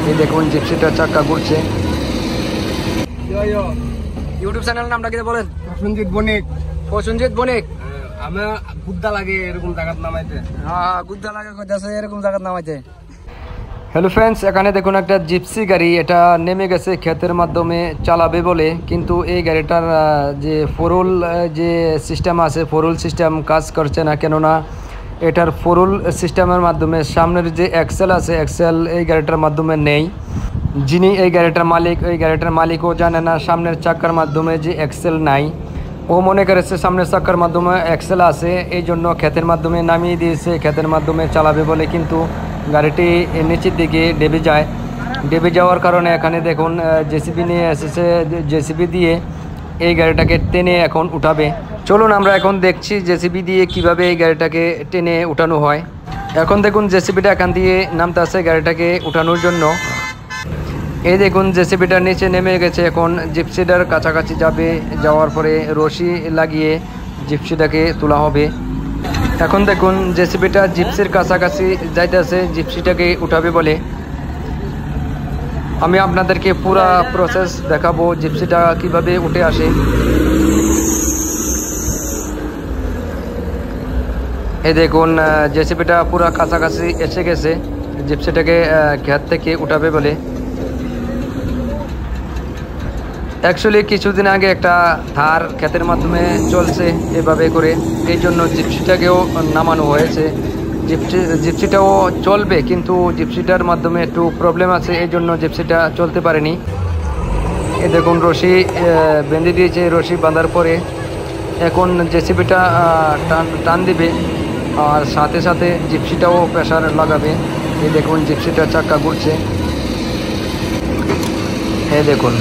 এই দেখুন জিপসিটার চাক্কা ঘুরছে। ইউটিউব চ্যানেল নামটা কি বলেন? প্রসেনজিৎ বণিক। প্রসেনজিৎ বণিক। আমার গুদ্দা লাগে এরকম জায়গা নামাইতে। হ্যাঁ, গুদ্দা লাগে কইতাছে এরকম জায়গা নামাইতে। হ্যালো ফ্রেন্ডস, এখানে দেখুন একটা জিপসি গাড়ি, এটা নেমে গেছে ক্ষেতের মাধ্যমে চালাবে বলে, কিন্তু এই গাড়িটার যে ফোরুল যে সিস্টেম আছে, ফোরুল সিস্টেম কাজ করছে না। কেননা এটার ফোরুল সিস্টেমের মাধ্যমে সামনের যে এক্সেল আছে, এক্সেল এই গাড়িটার মাধ্যমে নেই। যিনি এই গাড়িটার মালিক, ওই গাড়িটার মালিকও জানে না সামনের চাক্কার মাধ্যমে যে এক্সেল নাই। ও মনে করেছে সামনের চাক্কার মাধ্যমে এক্সেল আছে, এই জন্য ক্ষেতের মাধ্যমে নামিয়ে দিয়েছে, ক্ষেতের মাধ্যমে চালাবে বলে। কিন্তু গাড়িটি নিচের দিকে ডেবে যায়। ডেবে যাওয়ার কারণে এখানে দেখুন জেসিবি নিয়ে এসেছে, জেসিবি দিয়ে এই গাড়িটাকে টেনে এখন উঠাবে। চলুন আমরা এখন দেখছি জেসিবি দিয়ে কিভাবে এই গাড়িটাকে টেনে উঠানো হয়। এখন দেখুন জেসিবিটা এখান দিয়ে নামতে আসে গাড়িটাকে উঠানোর জন্য। এই দেখুন জেসিবিটার নিচে নেমে গেছে, এখন জিপসিটার কাছাকাছি যাবে। যাওয়ার পরে রশি লাগিয়ে জিপসিটাকে তোলা হবে। এখন দেখুন জেসিবিটা জিপসির কাছাকাছি যাইতেছে জিপসিটাকে উঠাবে বলে। আমি আপনাদেরকে পুরা প্রসেস দেখাবো জিপসিটা কিভাবে উঠে আসে। এই দেখুন জেসিবিটা পুরা কাছাকাছি এসে গেছে, জিপসিটাকে ক্ষেত থেকে উঠাবে বলে। অ্যাকচুয়ালি কিছুদিন আগে একটা থার ক্ষেতের মাধ্যমে চলছে এভাবে করে, এই জন্য জিপসিটাকেও নামানো হয়েছে। জিপসিটাও চলবে, কিন্তু জিপসিটার মাধ্যমে একটু প্রবলেম আছে, এই জন্য জিপসিটা চলতে পারেনি। এই দেখুন রশি বেঁধে দিয়েছে, রশি বাঁধার পরে এখন জেসিবিটা টান দিবে, আর সাথে সাথে জিপসিটাও প্রেসার লাগাবে। এই দেখুন জিপসিটার চাক্কা ঘুরছে। এই দেখুন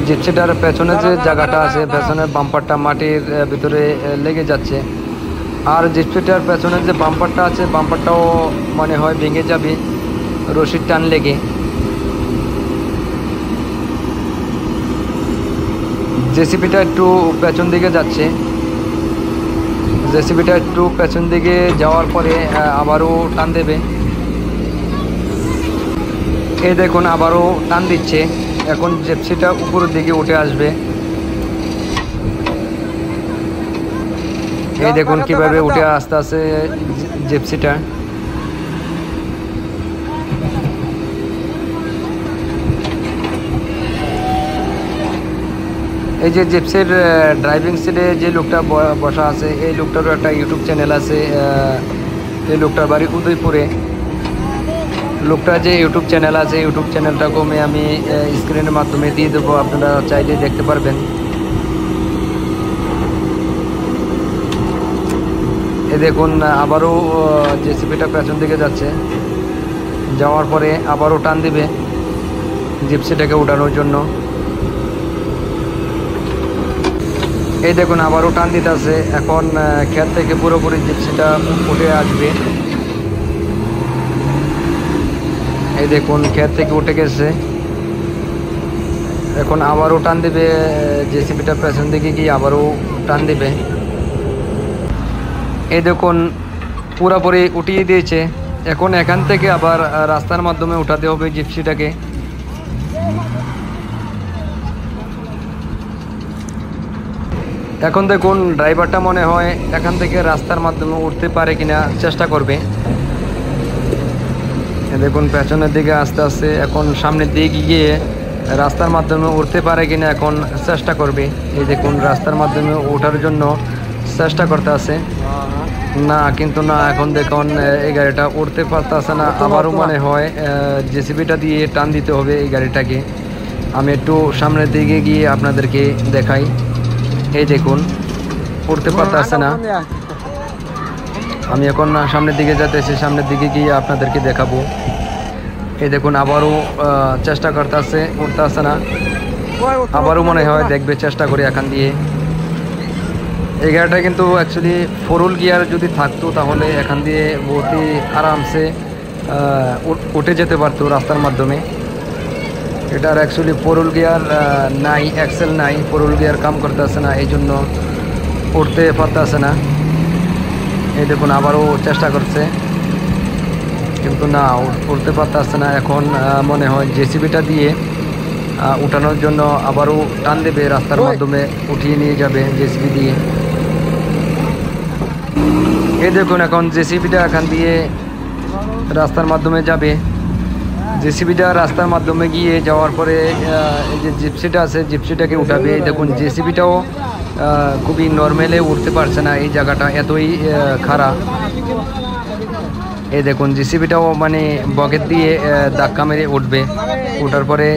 জিপসিটার পেছনে যে জায়গাটা আছে, পেছনের বাম্পারটা মাটির ভিতরে লেগে যাচ্ছে। আর জিপসিটার পেছনের যে বাম্পারটা আছে, বাম্পারটাও মনে হয় ভেঙে যাবে রশির টান লেগে। জেসিবিটা একটু পেছন দিকে যাচ্ছে। জেসিবিটা একটু পেছন দিকে যাওয়ার পরে আবারও টান দেবে। এই দেখুন আবারও টান দিচ্ছে, এখন জিপসিটা উপরের দিকে উঠে আসবে। এই দেখুন কিভাবে উঠে আস্তে আস্তে জিপসিটা। এই যে জিপসির ড্রাইভিং সিটে যে লোকটা বসা আছে, এই লোকটারও একটা ইউটিউব চ্যানেল আছে। এই লোকটার বাড়ি উদয়পুরে। লোকটার যে ইউটিউব চ্যানেল আছে, ইউটিউব চ্যানেলটাকেও আমি স্ক্রিনের মাধ্যমে দিয়ে দেবো, আপনারা চাইলে দেখতে পারবেন। এই দেখুন আবারও জেসিবিটা পেছন দিকে যাচ্ছে, যাওয়ার পরে আবারও টান দিবে জিপসিটাকে উঠানোর জন্য। এই দেখুন আবারও টান দিতে আছে, এখন ক্ষেত থেকে পুরোপুরি জিপসিটা উঠে আসবে। এই দেখুন ক্ষেত থেকে উঠে গেছে, এখন আবারও টান দিবে জেসিবিটা পেছন দিকে গিয়ে আবারও টান দিবে। এই দেখুন পুরোপুরি উঠিয়ে দিয়েছে। এখন এখান থেকে আবার রাস্তার মাধ্যমে উঠাতে হবে জিপসিটাকে। এখন দেখুন ড্রাইভারটা মনে হয় এখান থেকে রাস্তার মাধ্যমে উঠতে পারে কিনা চেষ্টা করবে। দেখুন পেছনের দিকে আস্তে আস্তে এখন সামনের দিকে গিয়ে রাস্তার মাধ্যমে উঠতে পারে কিনা এখন চেষ্টা করবে। এই দেখুন রাস্তার মাধ্যমে ওঠার জন্য চেষ্টা করতে আছে না, কিন্তু না, এখন দেখুন এই গাড়িটা উঠতে পারতেছে না। আবারও মনে হয় জেসিবিটা দিয়ে টান দিতে হবে এই গাড়িটাকে। আমি একটু সামনের দিকে গিয়ে আপনাদেরকে দেখাই। এই দেখুন উঠতে পারতেছে না। আমি এখন সামনের দিকে যেতেছি, সামনের দিকে গিয়ে আপনাদেরকে দেখাবো। এই দেখুন আবারও চেষ্টা করতেছে, উঠতে আসে না। আবারও মনে হয় দেখবে চেষ্টা করি এখান দিয়ে। এই গাড়িটা কিন্তু অ্যাকচুয়ালি ফোর গিয়ার যদি থাকতো তাহলে এখান দিয়ে বহুতই আরামসে উঠে যেতে পারতো রাস্তার মাধ্যমে। এটার অ্যাকচুয়ালি ফোর গিয়ার নাই, এক্সেল নাই, ফোর গিয়ার কাম করতে আসে না, এই জন্য উঠতে পারতে আসে না। এই দেখুন আবারও চেষ্টা করছে। কিন্তু না উঠতে পারতেছে না। এখন মনে হয় জেসিবিটা দিয়ে উঠানোর জন্য আবারও টান দেবে, রাস্তার মাধ্যমে উঠিয়ে নিয়ে যাবে জেসিবি দিয়ে। এই দেখুন এখন জেসিবিটা এখান দিয়ে রাস্তার মাধ্যমে যাবে। জেসিবিটা রাস্তার মাধ্যমে গিয়ে যাওয়ার পরে এই যে জিপসিটা আছে জিপসিটাকে উঠাবে। এই দেখুন জেসিবিটাও খুবই নর্মালে উঠতে পারছে না, এই জায়গাটা এতই খারাপ। এই দেখুন জেসিবিটাও মানে বকেট দিয়ে ধাক্কা মেরে উঠবে, ওঠার পরে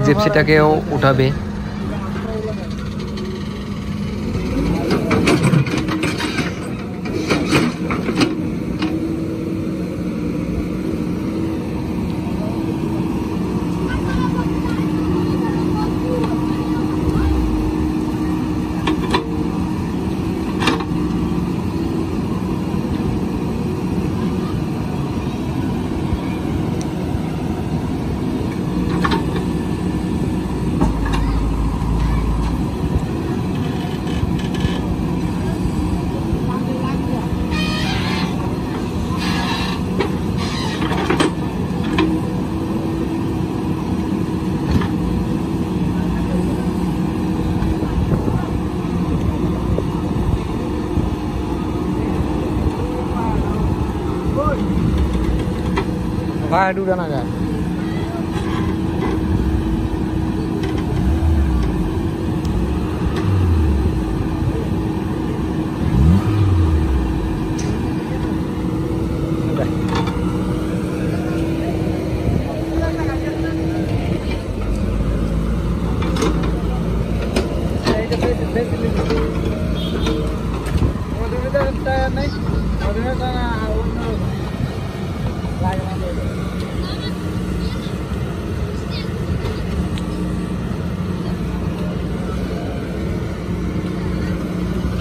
জিপসিটাকেও উঠাবে। ভাই ডুবে না গায়ে।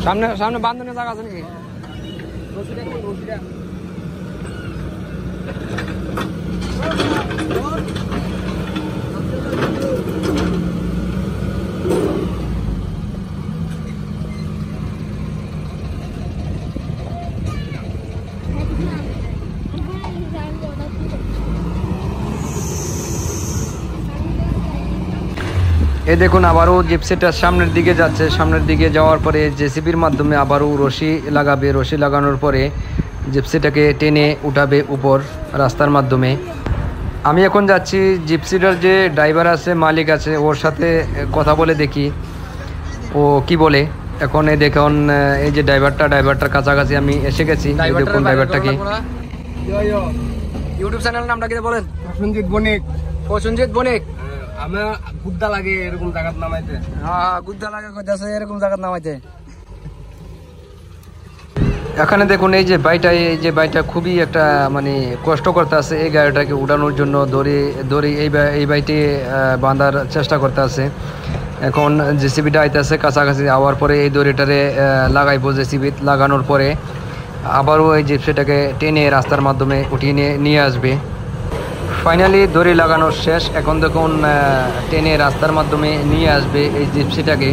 সামনে সামনে বান্ধনের জায়গা আছে নাকি? এই দেখুন আবারও জিপসিটা সামনের দিকে যাচ্ছে। সামনের দিকে যাওয়ার পরে জেসিবির মাধ্যমে আবারও রশি লাগাবে। রশি লাগানোর পরে জিপসিটাকে টেনে উঠাবে উপর রাস্তার মাধ্যমে। আমি এখন যাচ্ছি জিপসিটার যে ড্রাইভার আছে, মালিক আছে, ওর সাথে কথা বলে দেখি ও কি বলে। এখন এই দেখুন এই যে ড্রাইভারটার কাছাকাছি আমি এসে গেছি। এই দেখুন ড্রাইভারটাকে। ইউটিউব চ্যানেলের নামটা কি বলেন? প্রসেনজিৎ বণিক। প্রসেনজিৎ বণিক। আমার গুদ্দা লাগে এরকম জায়গাত নামাইতে। হ্যাঁ গুদ্দা লাগে কইতাছে এরকম জায়গা নামাইতে। এখানে দেখুন এই যে বাইটা খুবই একটা মানে কষ্ট করতে আছে এই গাড়িটাকে উঠানোর জন্য। দড়ি এই বাইটি বাঁধার চেষ্টা করতে আছে। এখন জেসিবিটা আইতেছে কাছাকাছি, আওয়ার পরে এই দড়িটারে লাগাইবো। জেসিবি লাগানোর পরে আবারও এই জিপসিটাকে টেনে রাস্তার মাধ্যমে উঠিয়ে নিয়ে আসবে। ফাইনালি দড়ি লাগানো শেষ। এখন দেখুন টেনে রাস্তার মাধ্যমে নিয়ে আসবে এই জিপসিটাকে।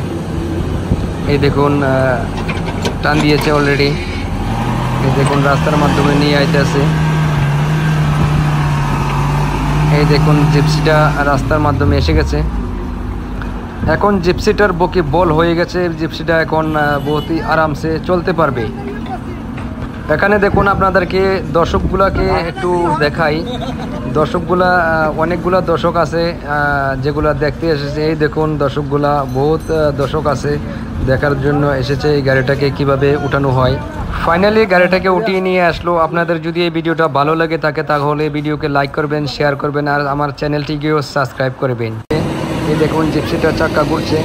এই দেখুন টান দিয়েছে অলরেডি। এই দেখুন রাস্তার মাধ্যমে নিয়ে আইতেছে। এই দেখুন জিপসিটা রাস্তার মাধ্যমে এসে গেছে। এখন জিপসিটার বকি বল হয়ে গেছে। জিপসিটা এখন বহুতই আরামসে চলতে পারবে। এখানে দেখুন আপনাদেরকে দর্শকগুলাকে একটু দেখাই। দর্শকগুলা অনেকগুলা দর্শক আছে যেগুলা দেখতে এসেছে। এই দেখুন দর্শকগুলা বহুত দর্শক আছে দেখার জন্য এসেছে এই গাড়িটাকে কিভাবে উঠানো হয়। ফাইনালি গাড়িটাকে উঠিয়ে নিয়ে আসলো। আপনাদের যদি এই ভিডিওটা ভালো লাগে থাকে তাহলে ভিডিওকে লাইক করবেন, শেয়ার করবেন আর আমার চ্যানেলটিকেও সাবস্ক্রাইব করবেন। এই দেখুন জিপসিটার চাক্কা ঘুরছে।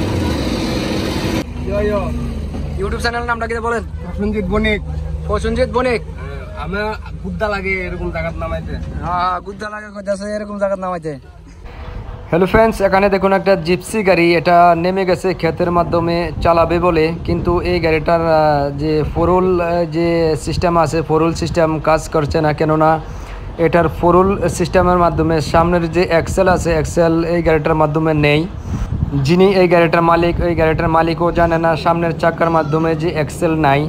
ইউটিউব চ্যানেলের নামটা কি বলেন? প্রসেনজিৎ বণিক। প্রসেনজিৎ বণিক। আমার গুদ্দা লাগে এরকম জায়গাত নামাইতে। হ্যাঁ গুদ্দা লাগে কইতাছে এরকম জায়গা নামাইতে। হ্যালো ফ্রেন্ডস, এখানে দেখুন একটা জিপসি গাড়ি। এটা নেমে গেছে ক্ষেতের মাধ্যমে চালাবে বলে, কিন্তু এই গাড়িটার যে ফোরুল যে সিস্টেম আছে ফোরুল সিস্টেম কাজ করছে না। কেননা এটার ফোরুল সিস্টেমের মাধ্যমে সামনের যে এক্সেল আছে এক্সেল এই গাড়িটার মাধ্যমে নেই। যিনি এই গাড়িটার মালিক ওই গাড়িটার মালিকও জানে না সামনের চাকার মাধ্যমে যে এক্সেল নাই।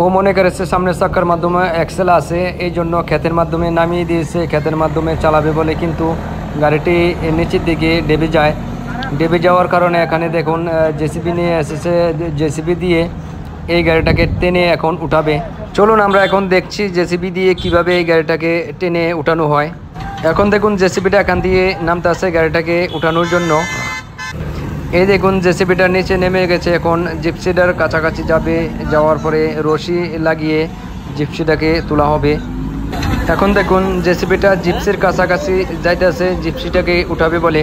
ও মনে করেছে সামনের চাকার মাধ্যমে এক্সেল আছে, এই জন্য ক্ষেতের মাধ্যমে নামিয়ে দিয়েছে, ক্ষেতের মাধ্যমে চালাবে বলে, কিন্তু গাড়িটি নিচের দিকে ডেবে যাওয়ার কারণে এখানে দেখুন জেসিবি নিয়ে এসেছে, জেসিবি দিয়ে এই গাড়িটাকে টেনে এখন উঠাবে। চলুন আমরা এখন দেখছি জেসিবি দিয়ে কিভাবে এই গাড়িটাকে টেনে উঠানো হয়। এখন দেখুন জেসিবিটা এখান দিয়ে নামতে আসে গাড়িটাকে উঠানোর জন্য। এই দেখুন জেসিবিটা নিচে নেমে গেছে, এখন জিপসিটার কাছাকাছি যাবে, যাওয়ার পরে রশি লাগিয়ে জিপসিটাকে তোলা হবে। এখন দেখুন জেসিবিটা জিপসির কাছাকাছি যাইতেছে জিপসিটাকে উঠাবে বলে।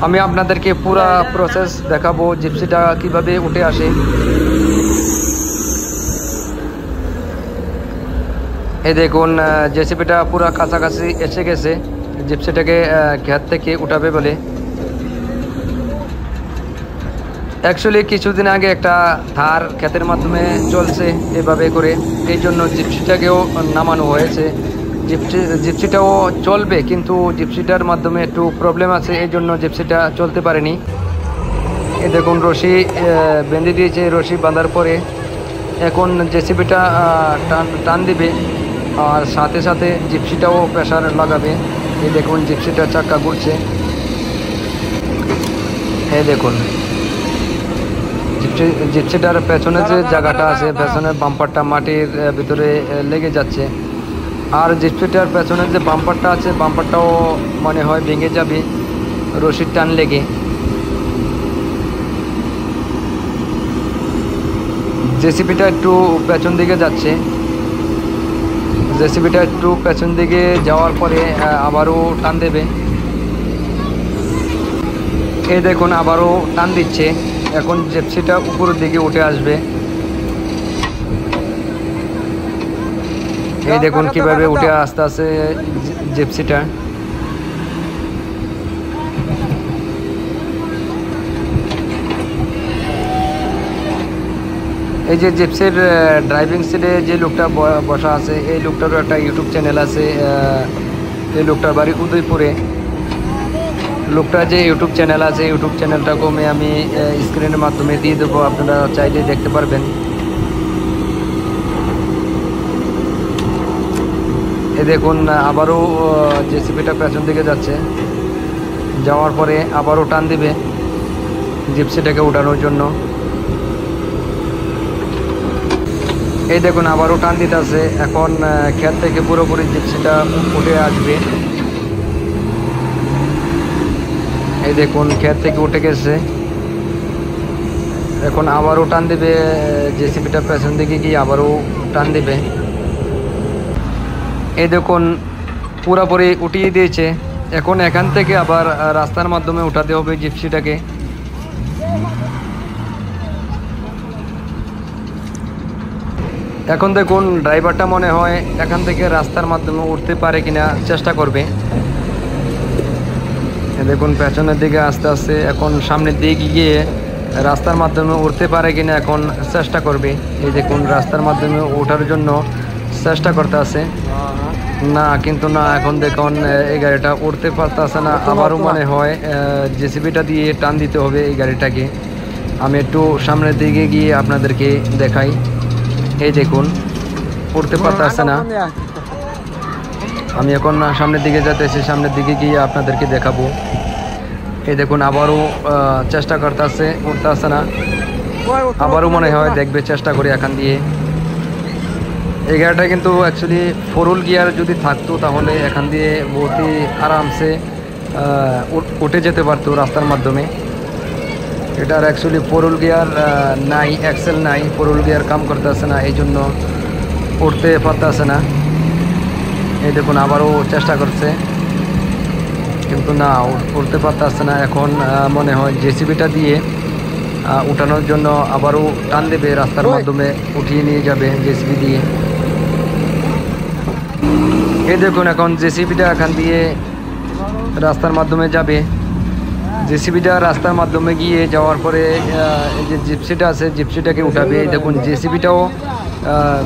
আমি আপনাদেরকে পুরা প্রসেস দেখাবো জিপসিটা কিভাবে উঠে আসে। এই দেখুন জেসিবিটা পুরা কাছাকাছি এসে গেছে, জিপসিটাকে ক্ষেত থেকে উঠাবে বলে। অ্যাকচুয়ালি কিছুদিন আগে একটা ধার ক্ষেতের মাধ্যমে চলছে এভাবে করে, এই জন্য জিপসিটাকেও নামানো হয়েছে। জিপসিটাও চলবে, কিন্তু জিপসিটার মাধ্যমে একটু প্রবলেম আছে, এই জন্য জিপসিটা চলতে পারেনি। এ দেখুন রশি বেঁধে দিয়েছে, রশি বাঁধার পরে এখন জেসিবিটা টান দিবে, আর সাথে সাথে জিপসিটাও প্রেসার লাগাবে। এই দেখুন জিপসিটার চাকা ঘুরছে, এই দেখুন জিপসিটার পেছনে যে জায়গাটা আছে, পেছনের বাম্পারটা মাটির ভিতরে লেগে যাচ্ছে, আর জিপসিটার পেছনের যে বাম্পারটা আছে, বাম্পারটাও মনে হয় ভেঙে যাবে রশির টান লেগে। জেসিবিটা একটু পেছন দিকে যাচ্ছে, জেসিবিটা একটু পেছন দিকে যাওয়ার পরে আবারও টান দেবে। এই দেখুন আবারও টান দিচ্ছে, এখন জিপসিটা উপরের দিকে উঠে আসবে। এই দেখুন কিভাবে উঠে আসতে আসে জিপসিটা। এই যে জিপসির ড্রাইভিং সিটে যে লোকটা বসা আছে, এই লোকটারও একটা ইউটিউব চ্যানেল আছে। এই লোকটার বাড়ি উদয়পুরে। লোকটার যে ইউটিউব চ্যানেল আছে, ইউটিউব চ্যানেলটাকে আমি স্ক্রিনের মাধ্যমে দিয়ে দেবো, আপনারা চাইলে দেখতে পারবেন। এই দেখুন আবারও জেসিবিটা পেছন দিকে যাচ্ছে, যাওয়ার পরে আবারও টান দিবে জিপসিটাকে উঠানোর জন্য। এই দেখুন আবারও টান দিতে আছে, এখন ক্ষেত থেকে পুরোপুরি জিপসিটা উঠে আসবে। এই দেখুন ক্ষেত থেকে উঠে গেছে, এখন আবারও টান দিবে, জেসিবিটা পেছন দিকে গিয়ে আবারও টান দিবে। এই দেখুন পুরোপুরি উঠিয়ে দিয়েছে, এখন এখান থেকে আবার রাস্তার মাধ্যমে উঠাতে হবে জিপসিটাকে। এখন দেখুন ড্রাইভারটা মনে হয় এখান থেকে রাস্তার মাধ্যমে উঠতে পারে কিনা চেষ্টা করবে। দেখুন পেছনের দিকে আস্তে আস্তে এখন সামনের দিকে গিয়ে রাস্তার মাধ্যমে উঠতে পারে কিনা এখন চেষ্টা করবে। এই দেখুন রাস্তার মাধ্যমে ওঠার জন্য চেষ্টা করতে আছে, না কিন্তু না, এখন দেখুন এই গাড়িটা উঠতে পারতেছে না। আবারও মনে হয় জেসিবিটা দিয়ে টান দিতে হবে এই গাড়িটাকে। আমি একটু সামনের দিকে গিয়ে আপনাদেরকে দেখাই। এই দেখুন উঠতে পারতেছে না। আমি এখন সামনের দিকে যেতেছি, সামনের দিকে গিয়ে আপনাদেরকে দেখাবো। এই দেখুন আবারও চেষ্টা করতেছে, উঠতে আসে না। আবারও মনে হয় দেখবে, চেষ্টা করি এখান দিয়ে। এই গাড়িটা কিন্তু অ্যাকচুয়ালি 4 হুইল গিয়ার যদি থাকতো তাহলে এখান দিয়ে বহুতই আরামসে উঠে যেতে পারতো রাস্তার মাধ্যমে। এটার অ্যাকচুয়ালি 4 হুইল গিয়ার নাই, এক্সেল নাই, 4 হুইল গিয়ার কাম করতেছে না, এই জন্য উঠতে পারতেছে না। এই দেখুন আবারও চেষ্টা করছে, কিন্তু না, উঠতে পারতেছে না। এখন মনে হয় জেসিবিটা দিয়ে উঠানোর জন্য আবারও টান দেবে, রাস্তার মাধ্যমে উঠিয়ে নিয়ে যাবে জেসিবি দিয়ে। এই দেখুন এখন জেসিবিটা এখান দিয়ে রাস্তার মাধ্যমে যাবে। জেসিবিটা রাস্তার মাধ্যমে গিয়ে যাওয়ার পরে এই যে জিপসিটা আছে, জিপসিটাকে উঠাবে। এই দেখুন জেসিবিটাও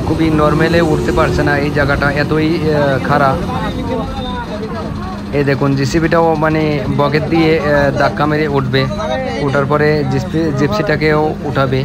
খুবই নর্মালে উঠতে পারছে না, এই জায়গাটা এতই খারাপ। এই দেখুন জেসিবিটাও মানে বকেট দিয়ে ধাক্কা মেরে উঠবে, ওঠার পরে জিপসিটাকেও উঠাবে।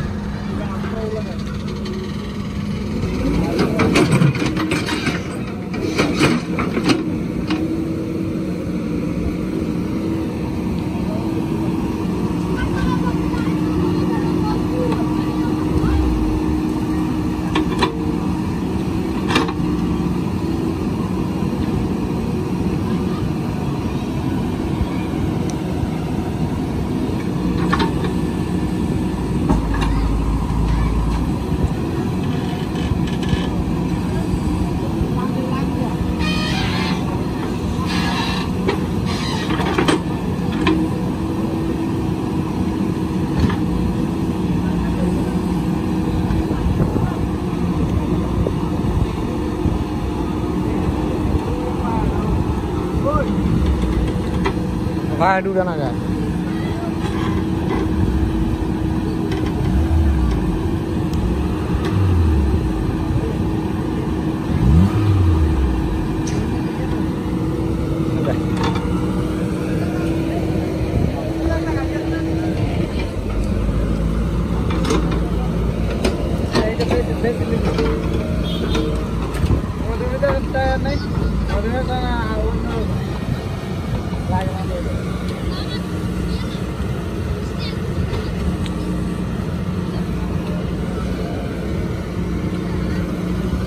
ভাই উড়া না যায়।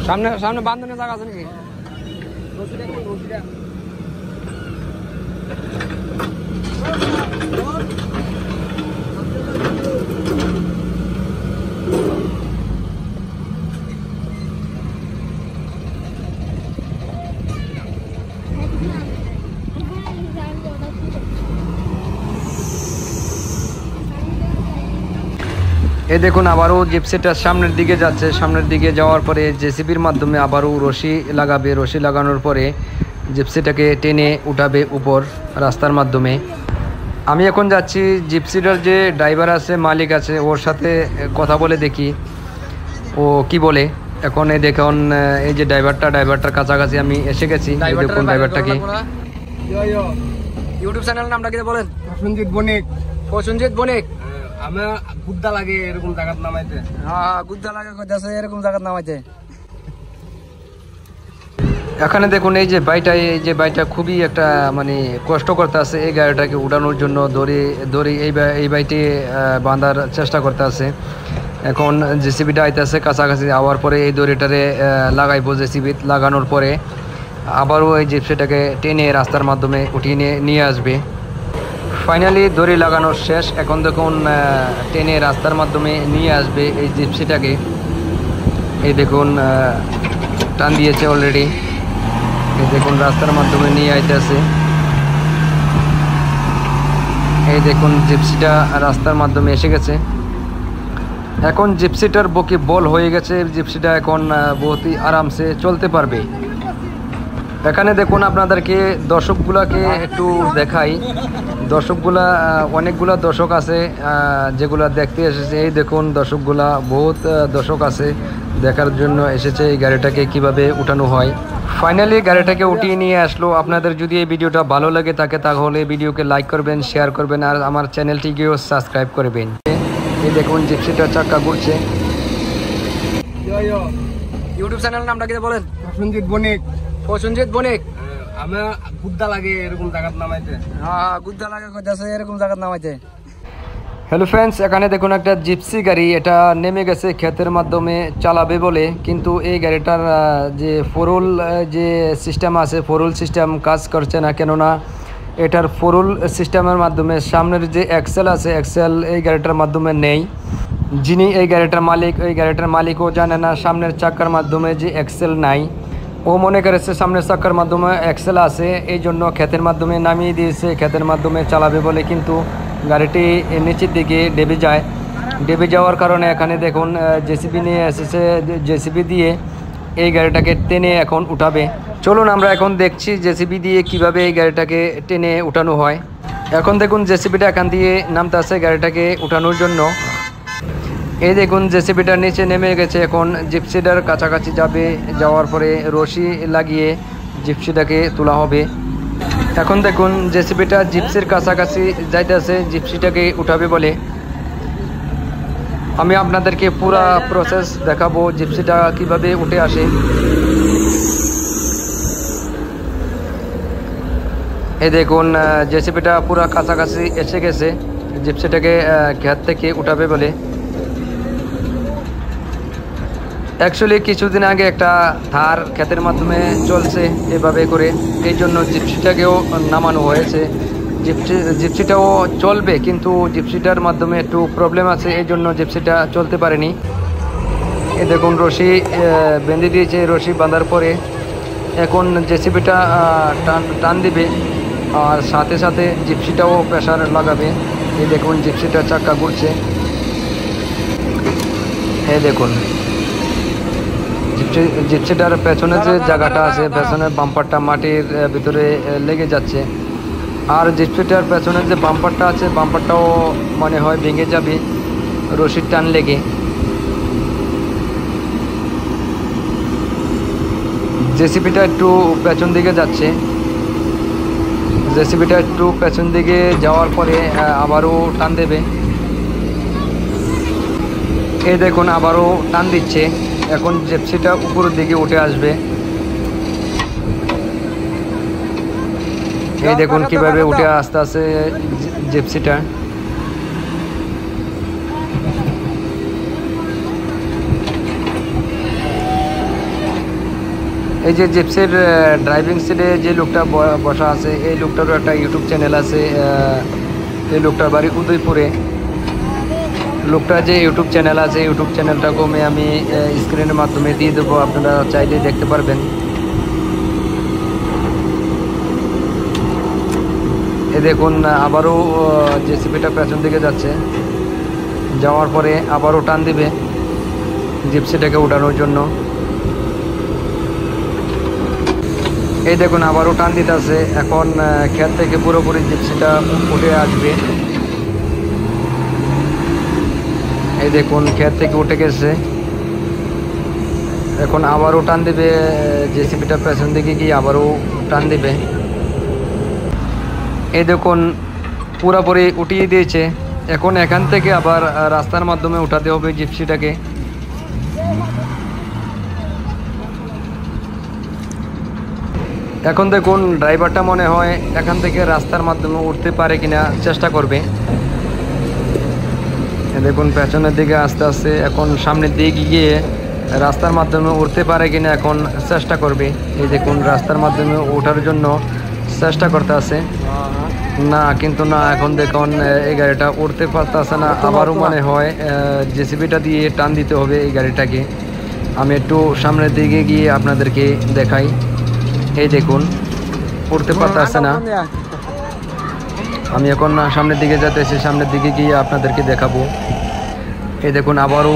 সামনে সামনে বান্ধনের জায়গা আছে নাকি? এই দেখুন আবারও জিপসিটা সামনের দিকে যাচ্ছে। সামনের দিকে যাওয়ার পরে জেসিবির মাধ্যমে আবারও রশি লাগাবে। রশি লাগানোর পরে জিপসিটাকে টেনে উঠাবে উপর রাস্তার মাধ্যমে। আমি এখন যাচ্ছি জিপসিটার যে ড্রাইভার আছে, মালিক আছে, ওর সাথে কথা বলে দেখি ও কি বলে। এখন এই দেখুন এই যে ড্রাইভারটার কাছাকাছি আমি এসে গেছি। দেখুন ড্রাইভারটাকে ইউটিউব চ্যানেল নামটা কি বলেন? প্রসেনজিৎ বণিক। প্রসেনজিৎ বণিক। আমি গুদ্দা লাগে এরকম জায়গাত নামাইতে। হ্যাঁ গুদ্দা লাগে কইতাছে এরকম জায়গাত নামাইতে। এখানে দেখুন এই যে বাইটা খুবই একটা মানে কষ্ট করতে আছে এই গাড়িটাকে উঠানোর জন্য। দড়ি এই বাইটি বাঁধার চেষ্টা করতে আছে। এখন জেসিবিটা আইতেছে কাছাকাছি আওয়ার পরে এই দড়িটারে লাগাইবো। জেসিবি লাগানোর পরে আবারও এই জিপসিটাকে টেনে রাস্তার মাধ্যমে উঠিয়ে নিয়ে আসবে। ফাইনালি দড়ি লাগানো শেষ। এখন দেখুন টেনে রাস্তার মাধ্যমে নিয়ে আসবে এই জিপসিটাকে। এই দেখুন টান দিয়েছে অলরেডি। এই দেখুন রাস্তার মাধ্যমে নিয়ে আইতেছে। এই দেখুন জিপসিটা রাস্তার মাধ্যমে এসে গেছে। এখন জিপসিটার বকি বল হয়ে গেছে। জিপসিটা এখন বহুতই আরামসে চলতে পারবে। এখানে দেখুন আপনাদেরকে দর্শকগুলাকে একটু দেখাই। অনেকগুলা দর্শক আছে যেগুলা দেখতে এসেছে। এই দেখুন দর্শকগুলা বহুত দর্শক আছে দেখার জন্য এসেছে এই গাড়িটাকে কিভাবে উঠানো হয়। ফাইনালি গাড়িটাকে উঠিয়ে নিয়ে আসলো। আপনাদের যদি এই ভিডিওটা ভালো লাগে থাকে তাহলে ভিডিওকে লাইক করবেন, শেয়ার করবেন আর আমার চ্যানেলটিকেও সাবস্ক্রাইব করবেন। এই দেখুন জিপসিটার চাকা ঘুরছে। ইউটিউব চ্যানেল নামটা কি বলেন? প্রসেনজিৎ বণিক। প্রসেনজিৎ বণিক। আমি গুদ্দা লাগে এরকম জায়গাত নামাইতে। হ্যাঁ গুদ্দা লাগে কইতাছে এরকম জায়গাত নামাইতে। হ্যালো ফ্রেন্ডস, এখানে দেখুন একটা জিপসি গাড়ি। এটা নেমে গেছে ক্ষেতের মাধ্যমে চালাবে বলে, কিন্তু এই গাড়িটার যে ফোরুল যে সিস্টেম আছে, ফোরুল সিস্টেম কাজ করছে না। কেননা এটার ফোরুল সিস্টেমের মাধ্যমে সামনের যে এক্সেল আছে, এক্সেল এই গাড়িটার মাধ্যমে নেই। যিনি এই গাড়িটার মালিক, ওই গাড়িটার মালিকও জানে না সামনের চাকার মাধ্যমে যে এক্সেল নাই। ও মনে করেছে সামনের চাকার মাধ্যমে এক্সেল আছে, এই জন্য ক্ষেতের মাধ্যমে নামিয়ে দিয়েছে ক্ষেতের মাধ্যমে চালাবে বলে। কিন্তু গাড়িটি নিচের দিকে ডেবে যাওয়ার কারণে এখানে দেখুন জেসিবি নিয়ে এসেছে। জেসিবি দিয়ে এই গাড়িটাকে টেনে এখন উঠাবে। চলুন আমরা এখন দেখছি জেসিবি দিয়ে কিভাবে এই গাড়িটাকে টেনে উঠানো হয়। এখন দেখুন জেসিবিটা এখান দিয়ে নামতে আছে গাড়িটাকে উঠানোর জন্য। এই দেখুন জেসিবিটার নিচে নেমে গেছে। এখন জিপসিটার কাছাকাছি যাওয়ার পরে রশি লাগিয়ে জিপসিটাকে তোলা হবে। এখন দেখুন জেসিবিটা জিপসির কাছাকাছি যাইতেছে জিপসিটাকে উঠাবে বলে। আমি আপনাদেরকে পুরা প্রসেস দেখাবো জিপসিটা কিভাবে উঠে আসে। এই দেখুন জেসিবিটা পুরা কাছাকাছি এসে গেছে জিপসিটাকে ক্ষেত থেকে উঠাবে বলে। অ্যাকচুয়ালি কিছুদিন আগে একটা ধার ক্ষেতের মাধ্যমে চলছে এভাবে করে, এই জন্য জিপসিটাকেও নামানো হয়েছে। জিপসিটাও চলবে, কিন্তু জিপসিটার মাধ্যমে একটু প্রবলেম আছে, এই জন্য জিপসিটা চলতে পারেনি। এই দেখুন রশি বেঁধে দিয়েছে। রশি বাঁধার পরে এখন জেসিবিটা টান দিবে আর সাথে সাথে জিপসিটাও প্রেসার লাগাবে। এই দেখুন জিপসিটার চাকা ঘুরছে। এই দেখুন জিপসিটার পেছনে যে জায়গাটা আছে, পেছনের বাম্পারটা মাটির ভিতরে লেগে যাচ্ছে। আর জিপসিটার পেছনের যে বাম্পারটা আছে বাম্পারটাও মনে হয় ভেঙে যাবে রশির টান লেগে। জেসিবিটা একটু পেছন দিকে যাচ্ছে, জেসিবিটা একটু পেছন দিকে যাওয়ার পরে আবারও টান দেবে। এই দেখুন আবারও টান দিচ্ছে, এখন জেসিবিটা উপরের দিকে উঠে আসবে। এই দেখুন কিভাবে উঠে আস্তে আস্তে জিপসিটা। এই যে জিপসির ড্রাইভিং সিটে যে লোকটা বসা আছে এই লোকটারও একটা ইউটিউব চ্যানেল আছে। এই লোকটার বাড়ি উদয়পুরে। লোকটার যে ইউটিউব চ্যানেল আছে ইউটিউব চ্যানেলটাকেও আমি স্ক্রিনের মাধ্যমে দিয়ে দেবো, আপনারা চাইলে দেখতে পারবেন। এই দেখুন আবারও জেসিবিটা পেছন দিকে যাচ্ছে, যাওয়ার পরে আবারও টান দিবে জিপসিটাকে উঠানোর জন্য। এই দেখুন আবারও টান দিতে আছে, এখন ক্ষেত থেকে পুরোপুরি জিপসিটা উঠে আসবে। এই দেখুন ক্ষেত থেকে উঠে গেছে, এখন আবারও টান দিবে জেসিবিটা পেছন দিকে গিয়ে আবারও টান দিবে। এই দেখুন পুরোপুরি উঠিয়ে দিয়েছে, এখন এখান থেকে আবার রাস্তার মাধ্যমে উঠাতে হবে জিপসিটাকে। এখন দেখুন ড্রাইভারটা মনে হয় এখান থেকে রাস্তার মাধ্যমে উঠতে পারে কিনা চেষ্টা করবে। দেখুন পেছনের দিকে আস্তে আস্তে এখন সামনের দিকে গিয়ে রাস্তার মাধ্যমে উঠতে পারে কিনা এখন চেষ্টা করবে। এই দেখুন রাস্তার মাধ্যমে ওঠার জন্য চেষ্টা করতে আছে, না কিন্তু না, এখন দেখুন এই গাড়িটা উঠতে পারতেছে না। আবারও মনে হয় জেসিবিটা দিয়ে টান দিতে হবে এই গাড়িটাকে। আমি একটু সামনের দিকে গিয়ে আপনাদেরকে দেখাই। এই দেখুন উঠতে পারতেছে না। আমি এখন সামনের দিকে যেতেছি, সামনের দিকে গিয়ে আপনাদেরকে দেখাবো। এই দেখুন আবারও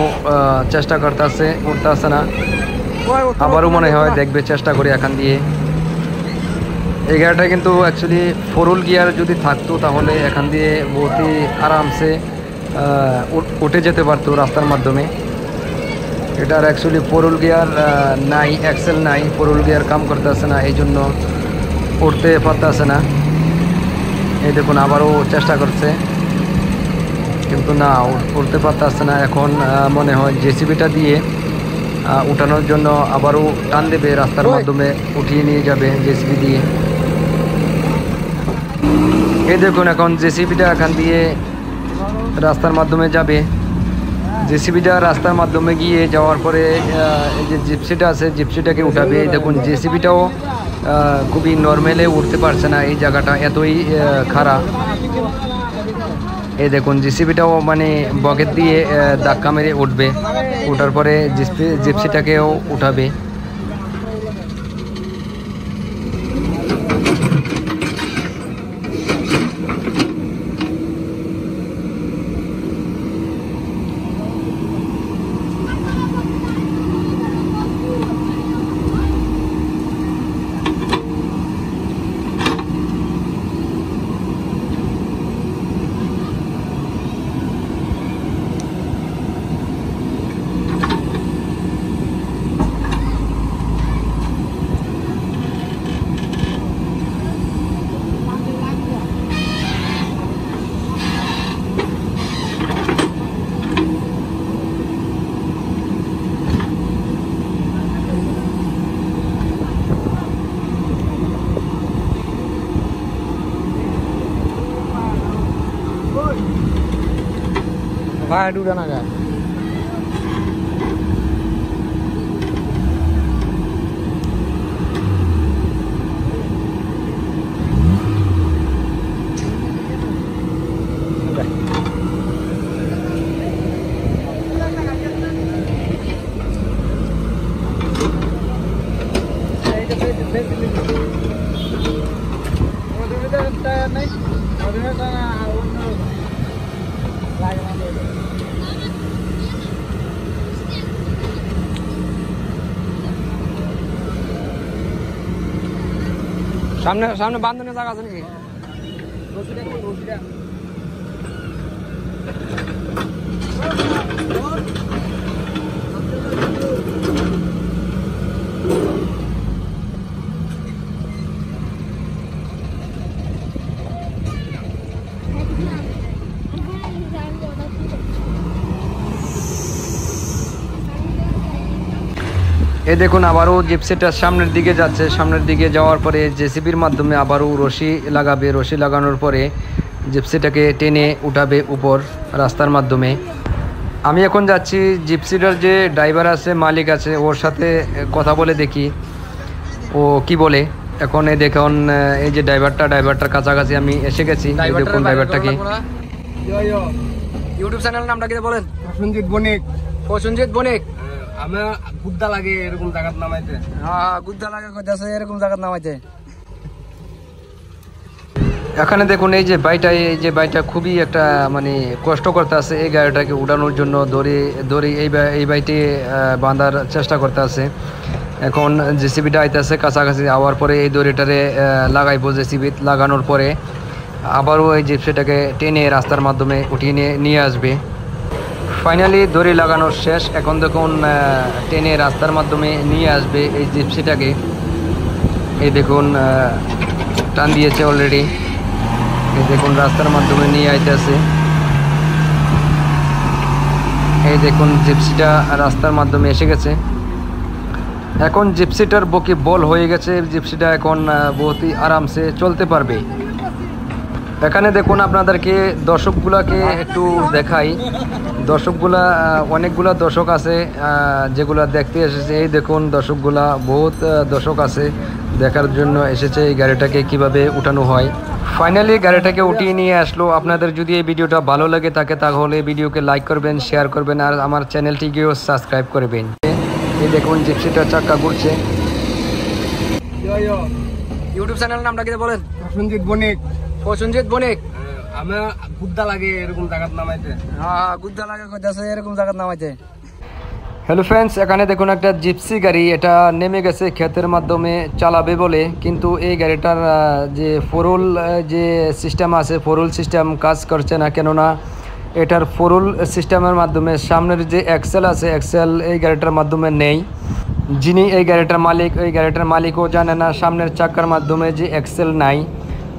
চেষ্টা করতেছে, উঠতে আসে না। আবারও মনে হয় দেখবে চেষ্টা করে এখান দিয়ে। এই গাড়িটা কিন্তু অ্যাকচুয়ালি 4 গিয়ার যদি থাকতো তাহলে এখান দিয়ে বহুতই আরামসে উঠে যেতে পারতো রাস্তার মাধ্যমে। এটার অ্যাকচুয়ালি 4 গিয়ার নাই, এক্সেল নাই, 4 গিয়ার কাম করতে আসে না, এই জন্য উঠতে পারতে আসে না। এই দেখুন আবারও চেষ্টা করছে কিন্তু না, উঠতে পারতে আসছে না। এখন মনে হয় জেসিবিটা দিয়ে উঠানোর জন্য আবারও টান দেবে, রাস্তার মাধ্যমে উঠিয়ে নিয়ে যাবে জেসিবি দিয়ে। এই দেখুন এখন জেসিবিটা এখান দিয়ে রাস্তার মাধ্যমে যাবে। জেসিবিটা রাস্তার মাধ্যমে গিয়ে যাওয়ার পরে যে জিপসিটা আছে জিপসিটাকে উঠাবে। এই দেখুন জেসিবিটাও খুবই নর্মালে উঠতে পারছে না, এই জায়গাটা এতই খারাপ। এই দেখুন জেসিবিটাও মানে বকেট দিয়ে ধাক্কা মেরে উঠবে, ওঠার পরে জিপসিটাকেও উঠাবে। ভাই ডুবে না গায়ে। সামনে সামনে বান্ধনের জায়গা আছে নাকি? এই দেখুন আবারও জিপসিটা সামনের দিকে যাচ্ছে। সামনের দিকে যাওয়ার পরে জেসিবির মাধ্যমে আবারও রশি লাগাবে। রশি লাগানোর পরে জিপসিটাকে টেনে উঠাবে উপর রাস্তার মাধ্যমে। আমি এখন যাচ্ছি জিপসিটার যে ড্রাইভার আছে, মালিক আছে, ওর সাথে কথা বলে দেখি ও কি বলে। এখন এই দেখুন এই যে ড্রাইভারটার কাছাকাছি আমি এসে গেছি। এই দেখুন ড্রাইভারটাকে। ইউটিউব চ্যানেলের নামটা কি বলেন? প্রসেনজিৎ বণিক। প্রসেনজিৎ বণিক। আমি গুদ্দা লাগে এরকম জায়গাত নামাইতে। হ্যাঁ, গুদ্দা লাগে কইতাছে এরকম জায়গা নামাইতে। এখানে দেখুন এই যে বাইটা খুবই একটা মানে কষ্ট করতে আছে এই গাড়িটাকে উঠানোর জন্য। দড়ি এই বাইটি বাঁধার চেষ্টা করতে আছে। এখন জেসিবিটা আইতেছে কাছাকাছি আওয়ার পরে এই দড়িটারে লাগাইবো। জেসিবি লাগানোর পরে আবারও এই জিপসিটাকে টেনে রাস্তার মাধ্যমে উঠিয়ে নিয়ে আসবে। ফাইনালি দড়ি লাগানোর শেষ। এখন দেখুন টেনে রাস্তার মাধ্যমে নিয়ে আসবে এই জিপসিটাকে। এই দেখুন টান দিয়েছে অলরেডি। এই দেখুন রাস্তার মাধ্যমে নিয়ে আইতেছে। এই দেখুন জিপসিটা রাস্তার মাধ্যমে এসে গেছে। এখন জিপসিটার বকি বল হয়ে গেছে। জিপসিটা এখন বহুতই আরামসে চলতে পারবে। এখানে দেখুন আপনাদেরকে দর্শকগুলাকে একটু দেখাই। অনেকগুলা দর্শক আছে যেগুলা দেখতে এসেছে। এই দেখুন দর্শকগুলা বহুত দর্শক আছে দেখার জন্য এসেছে এই গাড়িটাকে কিভাবে উঠানো হয়। ফাইনালি গাড়িটাকে উঠিয়ে নিয়ে আসলো। আপনাদের যদি এই ভিডিওটা ভালো লাগে থাকে তাহলে ভিডিওকে লাইক করবেন, শেয়ার করবেন আর আমার চ্যানেলটিকেও সাবস্ক্রাইব করবেন। এই দেখুন জিপসিটার চাক্কা ঘুরছে। ইউটিউব চ্যানেলের নামটা কি বলেন? প্রসেনজিৎ বণিক। প্রসেনজিৎ বণিক। আমি গুদ্দা লাগে এরকম জায়গাত নামাইতে। হ্যাঁ, গুদ্দা লাগে কইতাছে এরকম জায়গা নামাইতে। হ্যালো ফ্রেন্ডস, এখানে দেখুন একটা জিপসি গাড়ি। এটা নেমে গেছে ক্ষেতের মাধ্যমে চালাবে বলে, কিন্তু এই গাড়িটার যে ফোরুল যে সিস্টেম আছে, ফোরুল সিস্টেম কাজ করছে না। কেননা এটার ফোরুল সিস্টেমের মাধ্যমে সামনের যে এক্সেল আছে, এক্সেল এই গাড়িটার মাধ্যমে নেই। যিনি এই গাড়িটার মালিক, এই গাড়িটার মালিকও জানে না সামনের চাকার মাধ্যমে যে এক্সেল নাই।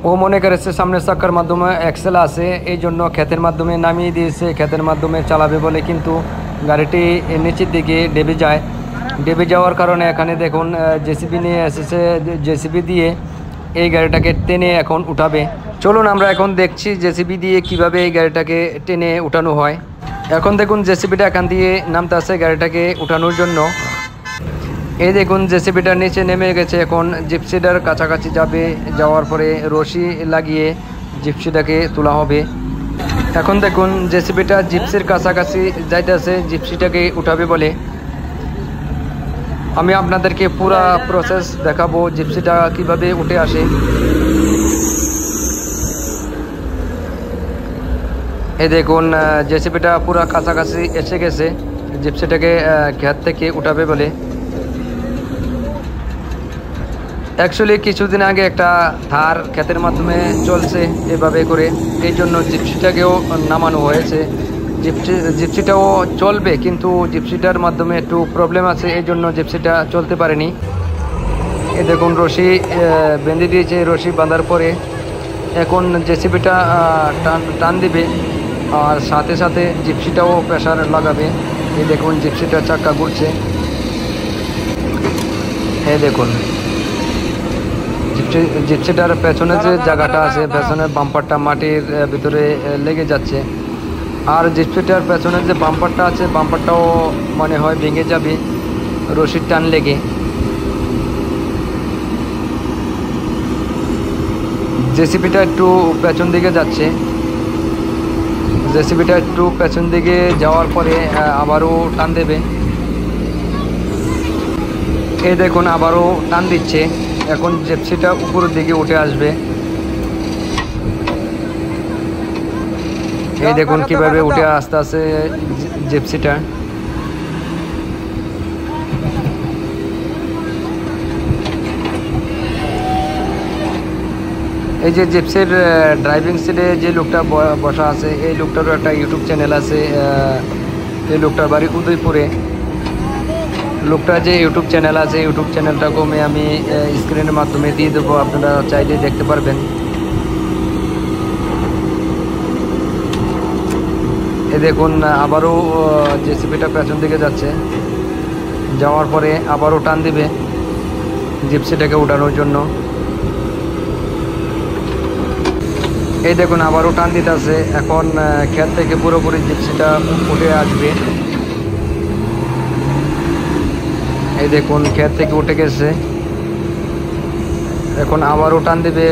ও মনে করেছে সামনের চাকার মাধ্যমে এক্সেল আছে, এই জন্য ক্ষেতের মাধ্যমে নামিয়ে দিয়েছে, ক্ষেতের মাধ্যমে চালাবে বলে। কিন্তু গাড়িটি নিচের দিকে ডেবে যাওয়ার কারণে এখানে দেখুন জেসিবি নিয়ে এসেছে। জেসিবি দিয়ে এই গাড়িটাকে টেনে এখন উঠাবে। চলুন আমরা এখন দেখছি জেসিবি দিয়ে কিভাবে এই গাড়িটাকে টেনে উঠানো হয়। এখন দেখুন জেসিবিটা এখান দিয়ে নামতে আছে গাড়িটাকে উঠানোর জন্য। এই দেখুন জেসিবিটার নিচে নেমে গেছে। এখন জিপসিটার কাছাকাছি যাওয়ার পরে রশি লাগিয়ে জিপসিটাকে তোলা হবে। এখন দেখুন জেসিবিটা জিপসির কাছাকাছি যাইতেছে জিপসিটাকে উঠাবে বলে। আমি আপনাদেরকে পুরা প্রসেস দেখাবো জিপসিটা কিভাবে উঠে আসে। এই দেখুন জেসিবিটা পুরা কাছাকাছি এসে গেছে জিপসিটাকে ক্ষেত থেকে উঠাবে বলে। অ্যাকচুয়ালি কিছুদিন আগে একটা থার ক্ষেতের মাধ্যমে চলছে এভাবে করে, এই জন্য জিপসিটাকেও নামানো হয়েছে। জিপসিটাও চলবে, কিন্তু জিপসিটার মাধ্যমে একটু প্রবলেম আছে, এই জন্য জিপসিটা চলতে পারেনি। এই দেখুন রশি বেঁধে দিয়েছে। রশি বাঁধার পরে এখন জেসিবিটা টান দিবে আর সাথে সাথে জিপসিটাও প্রেসার লাগাবে। এই দেখুন জিপসিটার চাক্কা ঘুরছে। এই দেখুন জিপসিটার পেছনে যে জায়গাটা আছে, পেছনের বাম্পারটা মাটির ভিতরে লেগে যাচ্ছে। আর জিপসিটার পেছনের যে বাম্পারটা আছে, বাম্পারটাও মনে হয় ভেঙে যাবে রশির টান লেগে। জেসিবিটা একটু পেছন দিকে যাচ্ছে। জেসিবিটা একটু পেছন দিকে যাওয়ার পরে আবারও টান দেবে। এই দেখুন আবারও টান দিচ্ছে। এখন জিপসিটা উপরের দিকে উঠে আসবে। এই দেখুন কিভাবে উঠে আসতে আসতে জিপসিটা। এই যে জিপসির ড্রাইভিং সিটে যে লোকটা বসা আছে, এই লোকটারও একটা ইউটিউব চ্যানেল আছে। এই লোকটার বাড়ি উদয়পুরে। লোকটার যে ইউটিউব চ্যানেল আছে, ইউটিউব চ্যানেলটা কমে আমি স্ক্রিনের মাধ্যমে দিয়ে দেবো, আপনারা চাইলে দেখতে পারবেন। এই দেখুন আবারও জেসিবিটা পেছন দিকে যাচ্ছে, যাওয়ার পরে আবারও টান দিবে জিপসিটাকে উঠানোর জন্য। এই দেখুন আবারও টান দিতে আছে। এখন ক্ষেত থেকে পুরোপুরি জিপসিটা উঠে আসবে। এই দেখুন ক্ষেত থেকে উঠে গেছে। এখন আবারও টান দিবে,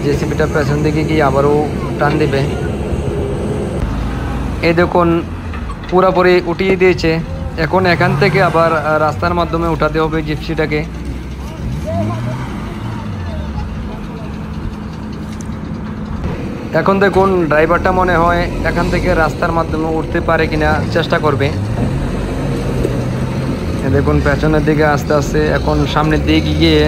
জেসিবিটা পেছন দিকে গিয়ে আবারও টান দিবে। এই দেখুন পুরোপুরি উঠিয়ে দিয়েছে। এখন এখান থেকে আবার রাস্তার মাধ্যমে উঠাতে হবে জিপসিটাকে। এখন দেখুন ড্রাইভারটা মনে হয় এখান থেকে রাস্তার মাধ্যমে উঠতে পারে কিনা চেষ্টা করবে। দেখুন পেছনের দিকে আস্তে আস্তে এখন সামনের দিকে গিয়ে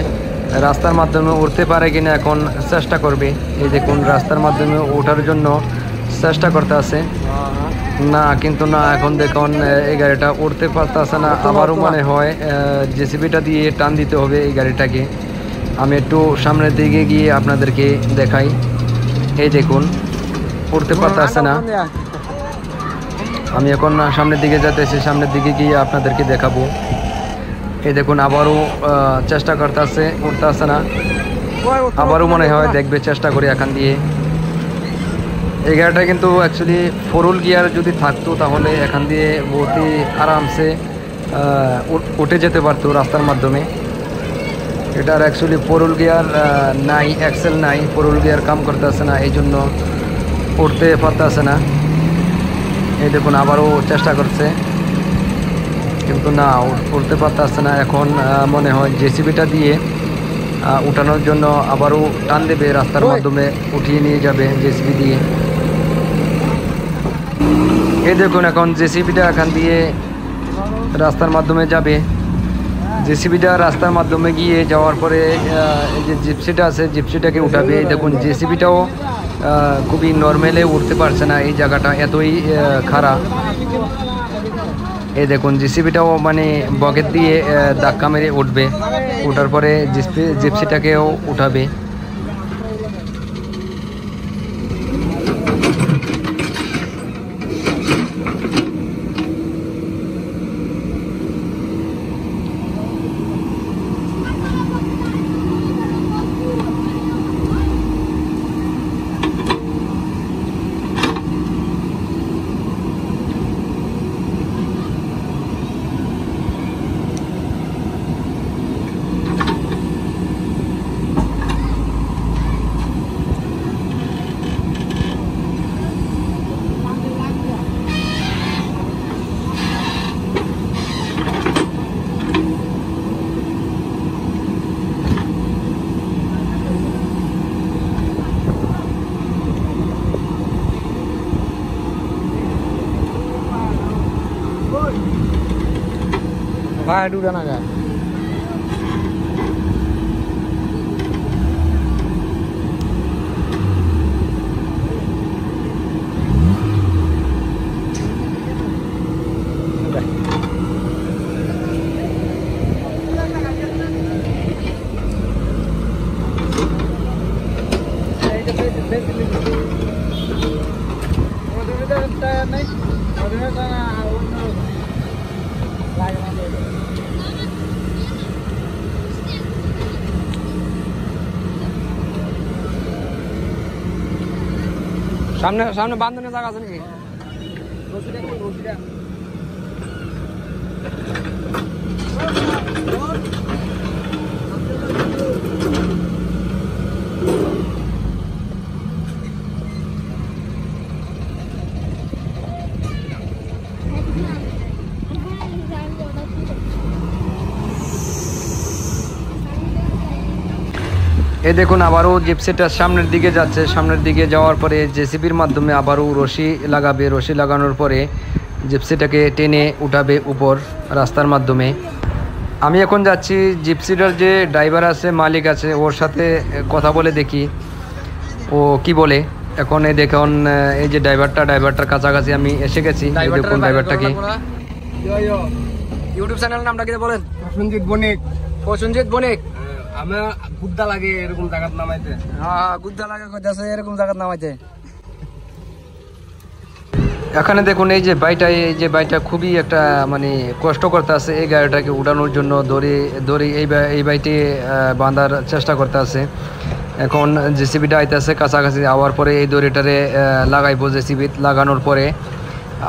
রাস্তার মাধ্যমে উঠতে পারে কিনা এখন চেষ্টা করবে। এই দেখুন রাস্তার মাধ্যমে ওঠার জন্য চেষ্টা করতে আছে না, কিন্তু না, এখন দেখুন এই গাড়িটা উঠতে পারতেছে না। আবারও মনে হয় জেসিবিটা দিয়ে টান দিতে হবে এই গাড়িটাকে। আমি একটু সামনের দিকে গিয়ে আপনাদেরকে দেখাই। এই দেখুন উঠতে পারতেছে না। আমি এখন সামনের দিকে যেতেছি, সামনের দিকে গিয়ে আপনাদেরকে দেখাবো। এই দেখুন আবারও চেষ্টা করতেছে, উঠতে আসে না। আবারও মনে হয় দেখবে, চেষ্টা করি এখান দিয়ে। এই গাড়িটা কিন্তু অ্যাকচুয়ালি 4 হুইল গিয়ার যদি থাকতো তাহলে এখান দিয়ে বহুতই আরামসে উঠে যেতে পারতো রাস্তার মাধ্যমে। এটার অ্যাকচুয়ালি 4 হুইল গিয়ার নাই, এক্সেল নাই, 4 হুইল গিয়ার কাম করতে আসে না, এই জন্য উঠতে পারতেছে না। এই দেখুন আবারও চেষ্টা করছে, কিন্তু না, উঠতে পারতেছে না। এখন মনে হয় জেসিবিটা দিয়ে উঠানোর জন্য আবারও টান দেবে, রাস্তার মাধ্যমে উঠিয়ে নিয়ে যাবে জেসিবি দিয়ে। এই দেখুন এখন জেসিবিটা এখান দিয়ে রাস্তার মাধ্যমে যাবে। জেসিবিটা রাস্তার মাধ্যমে গিয়ে যাওয়ার পরে এই যে জিপসিটা আছে, জিপসিটাকে উঠাবে। এই দেখুন জেসিবিটাও খুবই নর্মালে উঠতে পারছে না, এই জায়গাটা এতই খারাপ। এই দেখুন জেসিবিটাও মানে বকেট দিয়ে ধাক্কা মেরে উঠবে, ওঠার পরে জিপসিটাকেও উঠাবে। ভাই ডুবে না গায়। সামনে সামনে বান্ধনের জায়গা আছে নাকি? এই দেখুন আবারও জিপসিটা সামনের দিকে যাচ্ছে। সামনের দিকে যাওয়ার পরে জেসিবির মাধ্যমে আবারও রশি লাগাবে। রশি লাগানোর পরে জিপসিটাকে টেনে উঠাবে উপর রাস্তার মাধ্যমে। আমি এখন যাচ্ছি জিপসিটার যে ড্রাইভার আছে, মালিক আছে, ওর সাথে কথা বলে দেখি ও কি বলে। এখন এই দেখুন এই যে ড্রাইভারটার কাছাকাছি আমি এসে গেছি। এই দেখুন ড্রাইভারটাকে। ইউটিউব চ্যানেলের নামটা কি বলেন? প্রসেনজিৎ বণিক। প্রসেনজিৎ বণিক। আমার গুদ্দা লাগে এরকম জায়গাত নামাইতে। হ্যাঁ, গুদ্দা লাগে কইতাছে এরকম জায়গা নামাইতে। এখানে দেখুন এই যে বাইটা খুবই একটা মানে কষ্ট করতে আছে এই গাড়িটাকে উঠানোর জন্য। দড়ি এই বাইটি বাঁধার চেষ্টা করতে আছে। এখন জেসিবিটা আইতেছে কাছাকাছি আওয়ার পরে এই দড়িটারে লাগাইবো। জেসিবি লাগানোর পরে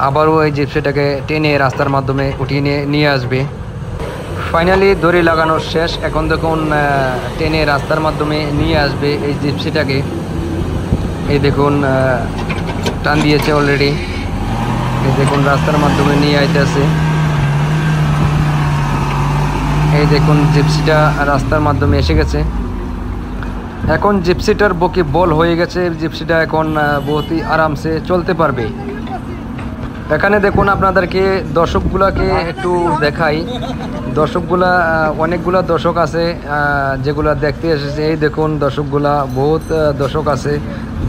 আবারও এই জিপসিটাকে টেনে রাস্তার মাধ্যমে উঠিয়ে নিয়ে আসবে। ফাইনালি দড়ি লাগানো শেষ। এখন দেখুন টেনে রাস্তার মাধ্যমে নিয়ে আসবে এই জিপসিটাকে। এই দেখুন টান দিয়েছে অলরেডি। এই দেখুন রাস্তার মাধ্যমে নিয়ে আইতেছে। এই দেখুন জিপসিটা রাস্তার মাধ্যমে এসে গেছে। এখন জিপসিটার বকি বল হয়ে গেছে। জিপসিটা এখন বহুতই আরামসে চলতে পারবে। এখানে দেখুন আপনাদেরকে দর্শকগুলাকে একটু দেখাই। অনেকগুলা দর্শক আছে যেগুলা দেখতে এসেছে। এই দেখুন দর্শকগুলা বহুত দর্শক আছে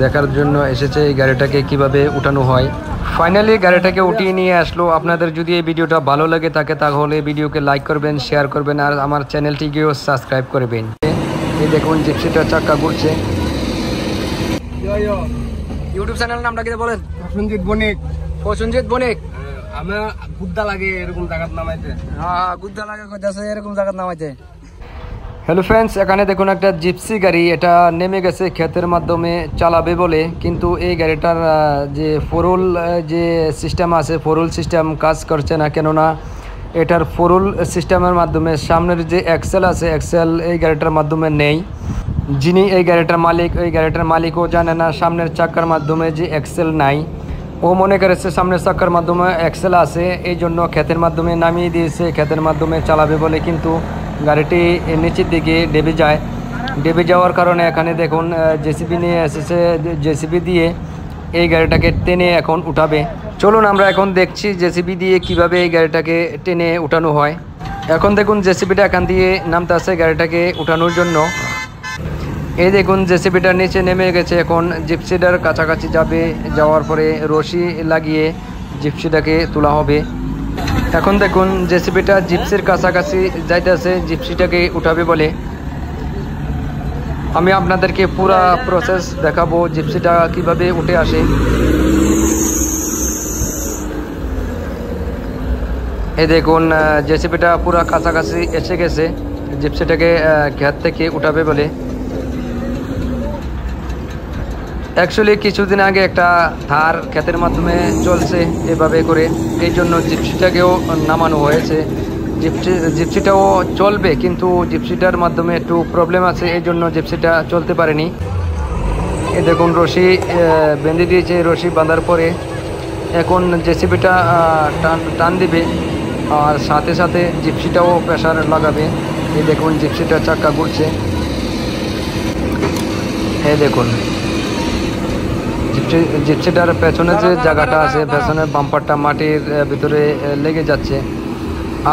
দেখার জন্য এসেছে এই গাড়িটাকে কিভাবে উঠানো হয়। ফাইনালি গাড়িটাকে উঠিয়ে নিয়ে আসলো। আপনাদের যদি এই ভিডিওটা ভালো লাগে থাকে তাহলে ভিডিওকে লাইক করবেন, শেয়ার করবেন আর আমার চ্যানেলটিকেও সাবস্ক্রাইব করবেন। এই দেখুন জিপসিটার চাক্কা ঘুরছে। ইউটিউব চ্যানেলের নামটা কি বলেন? প্রসেনজিৎ বণিক। প্রসেনজিৎ বণিক। আমার গুদ্দা লাগে এরকম জায়গাত নামাইতে। হ্যাঁ, গুদ্দা লাগে কইতাছে এরকম জায়গা নামাইতে। হ্যালো ফ্রেন্ডস, এখানে দেখুন একটা জিপসি গাড়ি। এটা নেমে গেছে ক্ষেতের মাধ্যমে চালাবে বলে, কিন্তু এই গাড়িটার যে ফোরুল যে সিস্টেম আছে ফোরুল সিস্টেম কাজ করছে না। কেননা এটার ফোরুল সিস্টেমের মাধ্যমে সামনের যে এক্সেল আছে এক্সেল এই গাড়িটার মাধ্যমে নেই। যিনি এই গাড়িটার মালিক ওই গাড়িটার মালিকও জানে না সামনের চাকার মাধ্যমে যে এক্সেল নাই। ও মনে করেছে সামনের চাকার মাধ্যমে এক্সেল আছে, এই জন্য ক্ষেতের মাধ্যমে নামিয়ে দিয়েছে ক্ষেতের মাধ্যমে চালাবে বলে। কিন্তু গাড়িটি নিচের দিকে ডেবে যাওয়ার কারণে এখানে দেখুন জেসিবি নিয়ে এসেছে। জেসিবি দিয়ে এই গাড়িটাকে টেনে এখন উঠাবে। চলুন আমরা এখন দেখছি জেসিবি দিয়ে কিভাবে এই গাড়িটাকে টেনে উঠানো হয়। এখন দেখুন জেসিবিটা এখান দিয়ে নামতে আসে গাড়িটাকে উঠানোর জন্য। এই দেখুন জেসিবিটা নিচে নেমে গেছে। এখন জিপসিটার কাছাকাছি যাওয়ার পরে রশি লাগিয়ে জিপসিটাকে তোলা হবে। এখন দেখুন জেসিবিটা জিপসির কাছাকাছি যাইতেছে জিপসিটাকে উঠাবে বলে। আমি আপনাদেরকে পুরা প্রসেস দেখাবো জিপসিটা কিভাবে উঠে আসে। এই দেখুন জেসিবিটা পুরা কাছাকাছি এসে গেছে জিপসিটাকে ক্ষেত থেকে উঠাবে বলে। অ্যাকচুয়ালি কিছুদিন আগে একটা ধার ক্ষেতের মাধ্যমে চলছে এভাবে করে, এই জন্য জিপসিটাকেও নামানো হয়েছে। জিপসিটাও চলবে, কিন্তু জিপসিটার মাধ্যমে একটু প্রবলেম আছে, এই জন্য জিপসিটা চলতে পারেনি। এ দেখুন রশি বেঁধে দিয়েছে। রশি বাঁধার পরে এখন জেসিবিটা টান দিবে আর সাথে সাথে জিপসিটাও প্রেসার লাগাবে। এই দেখুন জিপসিটার চাক্কা ঘুরছে। এই দেখুন জিপসিটার পেছনে যে জায়গাটা আছে পেছনের বাম্পারটা মাটির ভিতরে লেগে যাচ্ছে।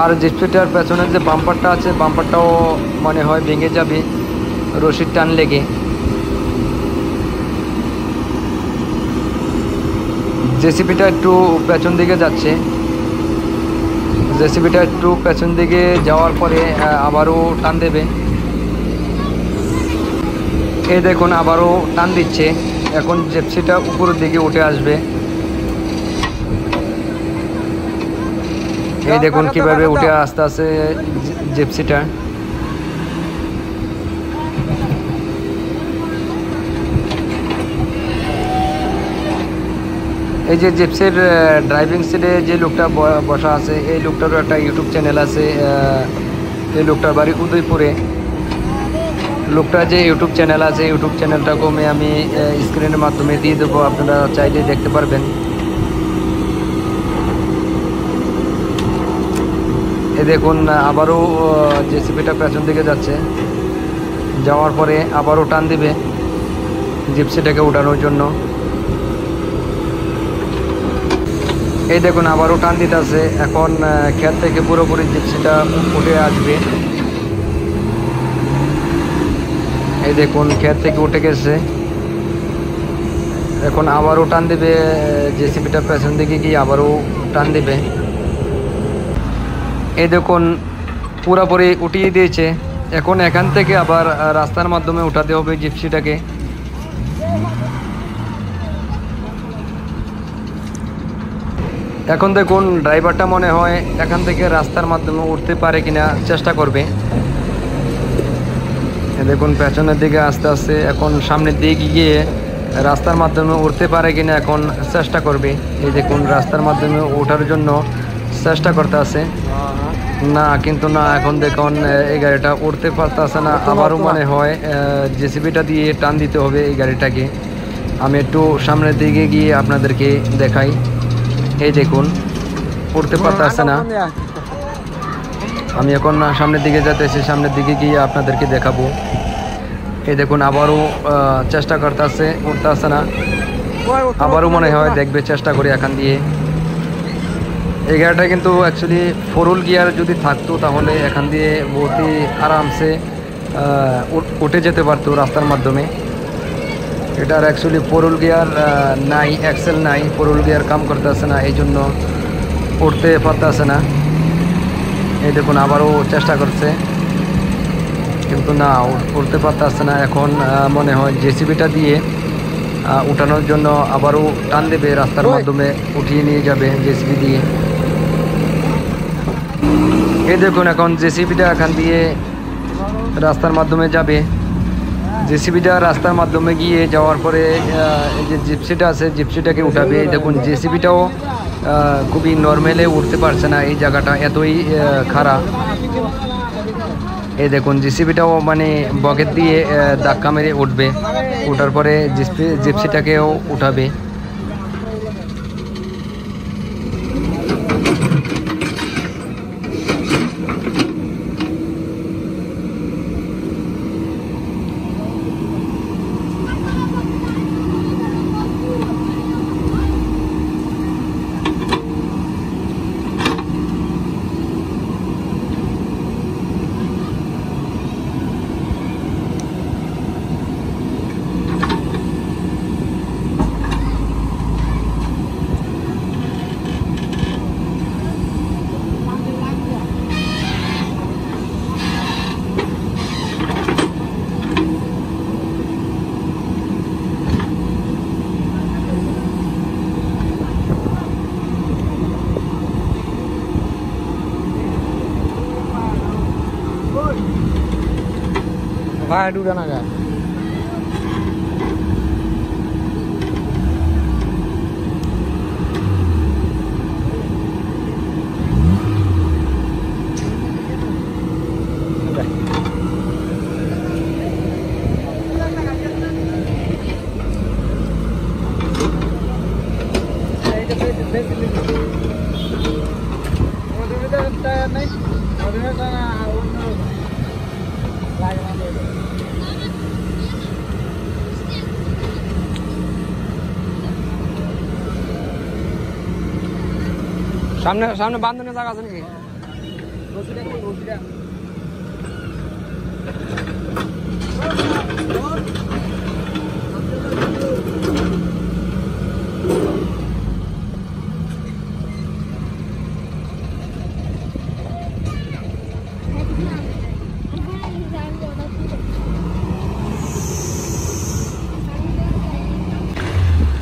আর জিপসিটার পেছনের যে বাম্পারটা আছে বাম্পারটাও মনে হয় ভেঙে যাবে রশির টান লেগে। জেসিবিটা একটু পেছন দিকে যাচ্ছে। জেসিবিটা একটু পেছন দিকে যাওয়ার পরে আবারও টান দেবে। এই দেখুন আবারও টান দিচ্ছে। এখন জিপসিটা উপরের দিকে উঠে আসবে। এই দেখুন কিভাবে উঠে আসতে আসে জিপসিটা। এই যে জিপসির ড্রাইভিং সিটে যে লোকটা বসা আছে এই লোকটারও একটা ইউটিউব চ্যানেল আছে। এই লোকটার বাড়ি উদয়পুরে। লোকটার যে ইউটিউব চ্যানেল আছে ইউটিউব চ্যানেলটাকেও আমি স্ক্রিনের মাধ্যমে দিয়ে দেবো, আপনারা চাইলে দেখতে পারবেন। এই দেখুন আবারও জেসিবিটা পেছন দিকে যাচ্ছে, যাওয়ার পরে আবারও টান দিবে জিপসিটাকে উঠানোর জন্য। এই দেখুন আবারও টান দিতে আছে। এখন ক্ষেত থেকে পুরোপুরি জিপসিটা উঠে আসবে। এই দেখুন ক্ষেত থেকে উঠে গেছে। এখন আবারও টান দেবে, জেসিবিটা পেছন দিকে গিয়ে আবারও টান দেবে। এই দেখুন পুরোপুরি উঠিয়ে দিয়েছে। এখন এখান থেকে আবার রাস্তার মাধ্যমে উঠাতে হবে জিপসিটাকে। এখন দেখুন ড্রাইভারটা মনে হয় এখান থেকে রাস্তার মাধ্যমে উঠতে পারে কিনা চেষ্টা করবে। দেখুন পেছনের দিকে আস্তে আস্তে এখন সামনের দিকে গিয়ে রাস্তার মাধ্যমে উঠতে পারে কিনা এখন চেষ্টা করবে। এই দেখুন রাস্তার মাধ্যমে ওঠার জন্য চেষ্টা করতে আছে না, কিন্তু না, এখন দেখুন এই গাড়িটা উঠতে পারতেছে না। আবারও মনে হয় জেসিবিটা দিয়ে টান দিতে হবে এই গাড়িটাকে। আমি একটু সামনের দিকে গিয়ে আপনাদেরকে দেখাই। এই দেখুন উঠতে পারতেছে না। আমি এখন সামনের দিকে যেতেছি, সামনের দিকে গিয়ে আপনাদেরকে দেখাবো। এই দেখুন আবারও চেষ্টা করতেছে, উঠতে আসছে না। আবারও মনে হয় দেখবে, চেষ্টা করি এখান দিয়ে। এই গাড়িটা কিন্তু অ্যাকচুয়ালি 4 হুইল গিয়ার যদি থাকতো তাহলে এখান দিয়ে বহুতই আরামসে উঠে যেতে পারতো রাস্তার মাধ্যমে। এটার অ্যাকচুয়ালি 4 হুইল গিয়ার নাই, এক্সেল নাই, 4 হুইল গিয়ার কাম করতেছে না, এই জন্য উঠতে পারতেছে না। এই দেখুন আবারও চেষ্টা করছে, কিন্তু না, উঠতে পারতেছে না। এখন মনে হয় জেসিবিটা দিয়ে উঠানোর জন্য আবারও টান দেবে, রাস্তার মাধ্যমে উঠিয়ে নিয়ে যাবে জেসিবি দিয়ে। এই দেখুন এখন জেসিবিটা এখান দিয়ে রাস্তার মাধ্যমে যাবে। জেসিবিটা রাস্তার মাধ্যমে গিয়ে যাওয়ার পরে এই যে জিপসিটা আছে, জিপসিটাকে উঠাবে। এই দেখুন জেসিবিটাও খুবই নর্মালে উঠতে পারছে না, এই জায়গাটা এতই খারাপ। এই দেখুন জেসিবিটাও মানে বকেট দিয়ে ধাক্কা মেরে উঠবে, ওঠার পরে জিপসিটাকেও উঠাবে। ভাই ডুবে না যায়। সামনে সামনে বান্ধনের জায়গা আছে নাকি?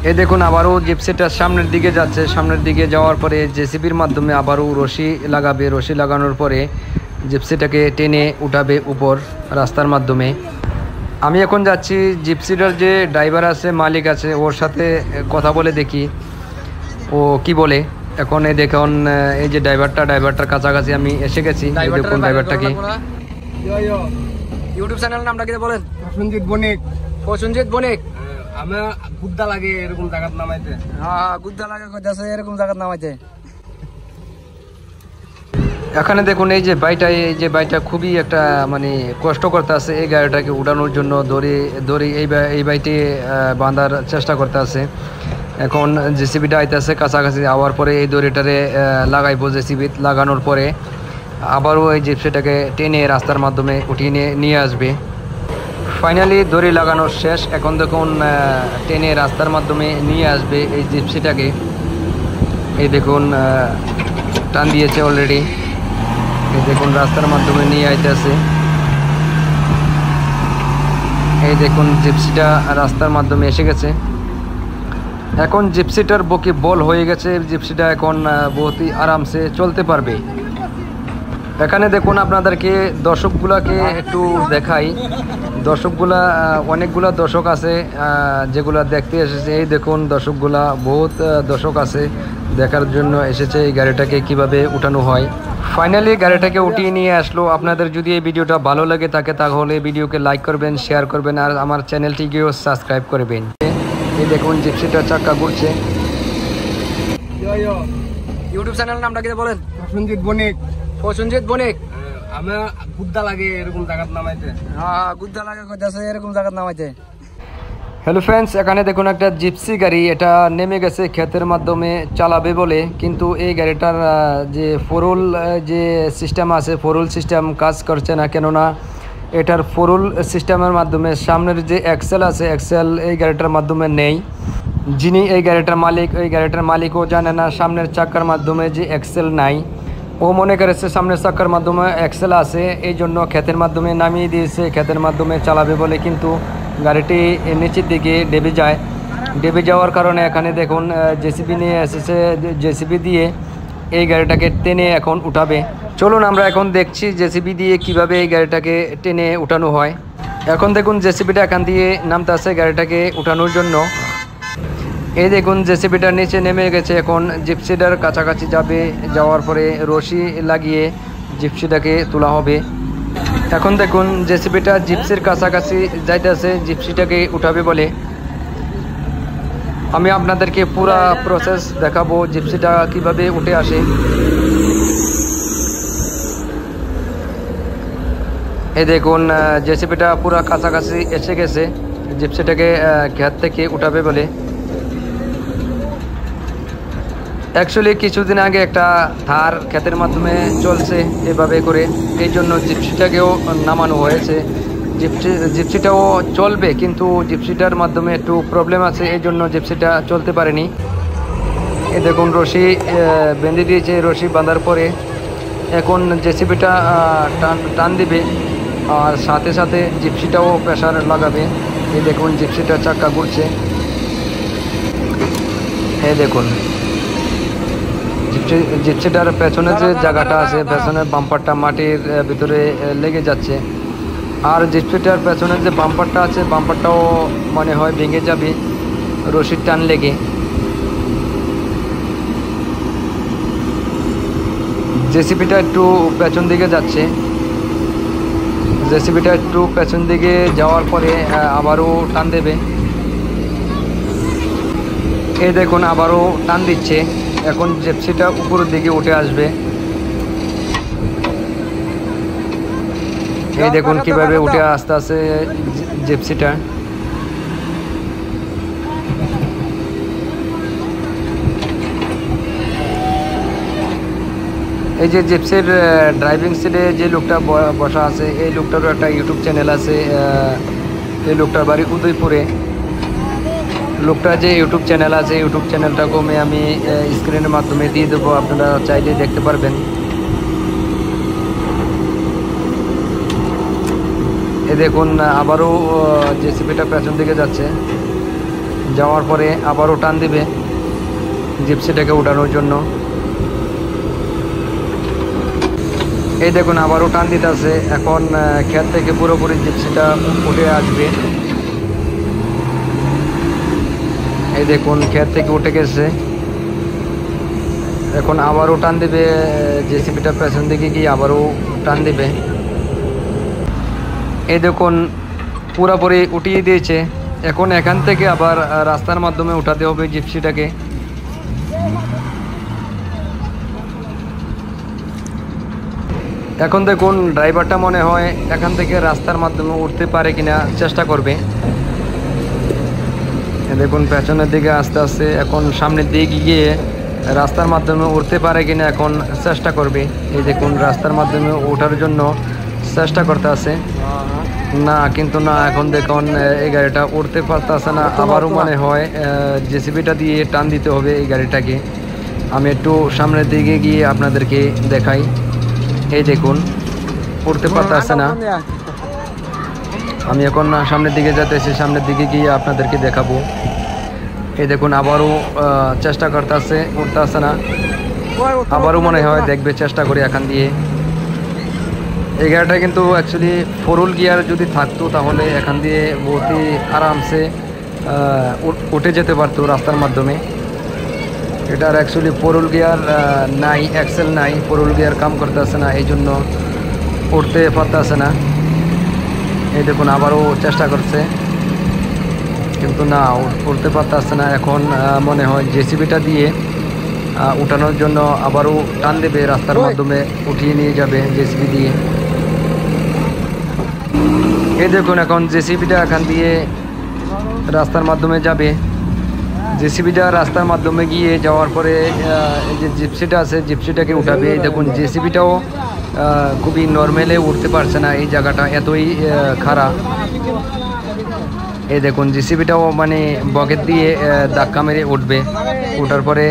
এই দেখুন আবারও জিপসিটা সামনের দিকে যাচ্ছে। সামনের দিকে যাওয়ার পরে জেসিবির মাধ্যমে আবারও রশি লাগাবে। রশি লাগানোর পরে জিপসিটাকে টেনে উঠাবে উপর রাস্তার মাধ্যমে। আমি এখন যাচ্ছি জিপসিটার যে ড্রাইভার আছে, মালিক আছে, ওর সাথে কথা বলে দেখি ও কি বলে। এখন এই দেখুন এই যে ড্রাইভারটার কাছাকাছি আমি এসে গেছি। এই দেখুন ড্রাইভারটাকে। ইউটিউব চ্যানেল নামটা কি বলেন? প্রসেনজিৎ বণিক। প্রসেনজিৎ বণিক। আমার গুদ্দা লাগে এরকম জায়গাত নামাইতে। হ্যাঁ, গুদ্দা লাগে কইতাছে এরকম জায়গা নামাইতে। এখানে দেখুন এই যে বাইটা খুবই একটা মানে কষ্ট করতে আছে এই গাড়িটাকে উঠানোর জন্য। দড়ি এই বাইটি বাঁধার চেষ্টা করতে আছে। এখন জেসিবিটা আইতেছে কাছাকাছি, আওয়ার পরে এই দড়িটারে লাগাইবো। জেসিবি লাগানোর পরে আবারও এই জিপসিটাকে টেনে রাস্তার মাধ্যমে উঠিয়ে নিয়ে আসবে। ফাইনালি দড়ি লাগানো শেষ। এখন দেখুন টেনে রাস্তার মাধ্যমে নিয়ে আসবে এই জিপসিটাকে। এই দেখুন টান দিয়েছে অলরেডি। এই দেখুন রাস্তার মাধ্যমে নিয়ে আইতেছে। এই দেখুন জিপসিটা রাস্তার মাধ্যমে এসে গেছে। এখন জিপসিটার বকি বল হয়ে গেছে। জিপসিটা এখন বহুতই আরামসে চলতে পারবে। এখানে দেখুন আপনাদেরকে দর্শকগুলাকে একটু দেখাই। দর্শকগুলা অনেকগুলা দর্শক আছে যেগুলা দেখতে এসেছে। এই দেখুন দর্শকগুলা বহুত দর্শক আছে দেখার জন্য এসেছে এই গাড়িটাকে কিভাবে উঠানো হয়। ফাইনালি গাড়িটাকে উঠিয়ে নিয়ে আসলো। আপনাদের যদি এই ভিডিওটা ভালো লাগে থাকে তাহলে ভিডিওকে লাইক করবেন, শেয়ার করবেন আর আমার চ্যানেলটিকেও সাবস্ক্রাইব করবেন। এই দেখুন জিপসিটার চাক্কা ঘুরছে। ইউটিউব চ্যানেলের নামটা কি বলেন? প্রসেনজিৎ বণিক। প্রসেনজিৎ বণিক। আমার গুদ্দা লাগে এরকম জায়গার নামাইতে। হ্যাঁ, গুদ্দা লাগে কইতাছে এরকম জায়গা নামাইতে। হ্যালো ফ্রেন্ডস, এখানে দেখুন একটা জিপসি গাড়ি। এটা নেমে গেছে ক্ষেতের মাধ্যমে চালাবে বলে, কিন্তু এই গাড়িটার যে ফোরুল যে সিস্টেম আছে ফোরুল সিস্টেম কাজ করছে না। কেননা এটার ফোরুল সিস্টেমের মাধ্যমে সামনের যে এক্সেল আছে এক্সেল এই গাড়িটার মাধ্যমে নেই। যিনি এই গাড়িটার মালিক ওই গাড়িটার মালিকও জানে না সামনের চাকার মাধ্যমে যে এক্সেল নাই। ও মনে করেছে সামনের চাকার মাধ্যমে এক্সেল আছে, এই জন্য ক্ষেতের মাধ্যমে নামিয়ে দিয়েছে ক্ষেতের মাধ্যমে চালাবে বলে। কিন্তু গাড়িটি নিচের দিকে ডেবে যায়। ডেবে যাওয়ার কারণে এখানে দেখুন জেসিবি নিয়ে এসেছে। জেসিবি দিয়ে এই গাড়িটাকে টেনে এখন উঠাবে। চলুন আমরা এখন দেখছি জেসিবি দিয়ে কিভাবে এই গাড়িটাকে টেনে উঠানো হয়। এখন দেখুন জেসিবিটা এখান দিয়ে নামতে আসে গাড়িটাকে উঠানোর জন্য। এই দেখুন জেসিবিটার নিচে নেমে গেছে। এখন জিপসিটার কাছাকাছি যাবে, যাওয়ার পরে রশি লাগিয়ে জিপসিটাকে তোলা হবে। এখন দেখুন জেসিবিটা জিপসির কাছাকাছি যাইতেছে জিপসিটাকে উঠাবে বলে। আমি আপনাদেরকে পুরা প্রসেস দেখাবো জিপসিটা কিভাবে উঠে আসে। এই দেখুন জেসিবিটা পুরা কাছাকাছি এসে গেছে জিপসিটাকে ক্ষেত থেকে উঠাবে বলে। অ্যাকচুয়ালি কিছুদিন আগে একটা ধার ক্ষেতের মাধ্যমে চলছে এভাবে করে, এই জন্য জিপসিটাকেও নামানো হয়েছে। জিপসিটাও চলবে, কিন্তু জিপসিটার মাধ্যমে একটু প্রবলেম আছে, এই জন্য জিপসিটা চলতে পারেনি। এই দেখুন রশি বেঁধে দিয়েছে। রশি বাঁধার পরে এখন জেসিবিটা টান দিবে আর সাথে সাথে জিপসিটাও প্রেসার লাগাবে। এই দেখুন জিপসিটার চাক্কা ঘুরছে। এই দেখুন জিপসিটার পেছনে যে জায়গাটা আছে পেছনের বাম্পারটা মাটির ভিতরে লেগে যাচ্ছে। আর জিপসিটার পেছনে যে বাম্পারটা আছে বাম্পারটাও মনে হয় ভেঙে যাবে রশির টান লেগে। জেসিবিটা একটু পেছন দিকে যাচ্ছে। জেসিবিটা একটু পেছন দিকে যাওয়ার পরে আবারও টান দেবে। এই দেখুন আবারও টান দিচ্ছে। এখন জিপসিটা উপরের দিকে উঠে আসবে। এই দেখুন কিভাবে উঠে আসতে আসতে জিপসিটা। এই যে জিপসির ড্রাইভিং সিটে যে লোকটা বসা আছে এই লোকটারও একটা ইউটিউব চ্যানেল আছে। এই লোকটার বাড়ি উদয়পুরে। লোকটার যে ইউটিউব চ্যানেল আছে ইউটিউব চ্যানেলটাকেও আমি স্ক্রিনের মাধ্যমে দিয়ে দেবো, আপনারা চাইলে দেখতে পারবেন। এই দেখুন আবারও জেসিবিটা পেছন দিকে যাচ্ছে, যাওয়ার পরে আবারও টান দিবে জিপসিটাকে উঠানোর জন্য। এই দেখুন আবারও টান দিতে আছে। এখন ক্ষেত থেকে পুরোপুরি জিপসিটা উঠে আসবে। এই দেখুন ক্ষেত থেকে উঠে গেছে। এখন আবারও টান দিবে জেসিবিটা পেছন দিকে গিয়ে আবারও টান দিবে। এই দেখুন পুরোপুরি উঠিয়ে দিয়েছে। এখন এখান থেকে আবার রাস্তার মাধ্যমে উঠাতে হবে জিপসিটাকে। এখন দেখুন ড্রাইভারটা মনে হয় এখান থেকে রাস্তার মাধ্যমে উঠতে পারে কিনা চেষ্টা করবে। দেখুন পেছনের দিকে আস্তে আস্তে এখন সামনের দিকে গিয়ে রাস্তার মাধ্যমে উঠতে পারে কিনা এখন চেষ্টা করবে। এই দেখুন রাস্তার মাধ্যমে ওঠার জন্য চেষ্টা করতে আছে। না কিন্তু না, এখন দেখুন এই গাড়িটা উঠতে পারতেছে না, আবারও মনে হয় জেসিবিটা দিয়ে টান দিতে হবে এই গাড়িটাকে। আমি একটু সামনের দিকে গিয়ে আপনাদেরকে দেখাই। এই দেখুন উঠতে পারতেছে না। আমি এখন সামনের দিকে যেতেছি, সামনের দিকে গিয়ে আপনাদেরকে দেখাবো। এই দেখুন আবারও চেষ্টা করতেছে, উঠতে আসে না, আবারও মনে হয় দেখবে চেষ্টা করে এখান দিয়ে। এই গাড়িটা কিন্তু অ্যাকচুয়ালি 4 গিয়ার যদি থাকতো তাহলে এখান দিয়ে বহুতই আরামসে উঠে যেতে পারতো রাস্তার মাধ্যমে। এটার অ্যাকচুয়ালি 4 গিয়ার নাই, এক্সেল নাই, 4 গিয়ার কাম করতে আসে না, এই জন্য উঠতে পারতে আসে না। এই দেখুন আবারও চেষ্টা করছে কিন্তু না, উঠতে পারতে আসছে না। এখন মনে হয় জেসিবিটা দিয়ে উঠানোর জন্য আবারও টান দেবে, রাস্তার মাধ্যমে উঠিয়ে নিয়ে যাবে জেসিবি দিয়ে। এই দেখুন এখন জেসিবিটা এখান দিয়ে রাস্তার মাধ্যমে যাবে। জেসিবিটা রাস্তার মাধ্যমে গিয়ে যাওয়ার পরে যে জিপসিটা আছে জিপসিটাকে উঠাবে। এই দেখুন জেসিবিটাও খুবই নর্মালে উঠতে পারছে না, এই জায়গাটা এতই খারাপ। এই দেখুন জেসিবিটাও মানে বকেট দিয়ে ধাক্কা মেরে উঠবে, ওঠার পরে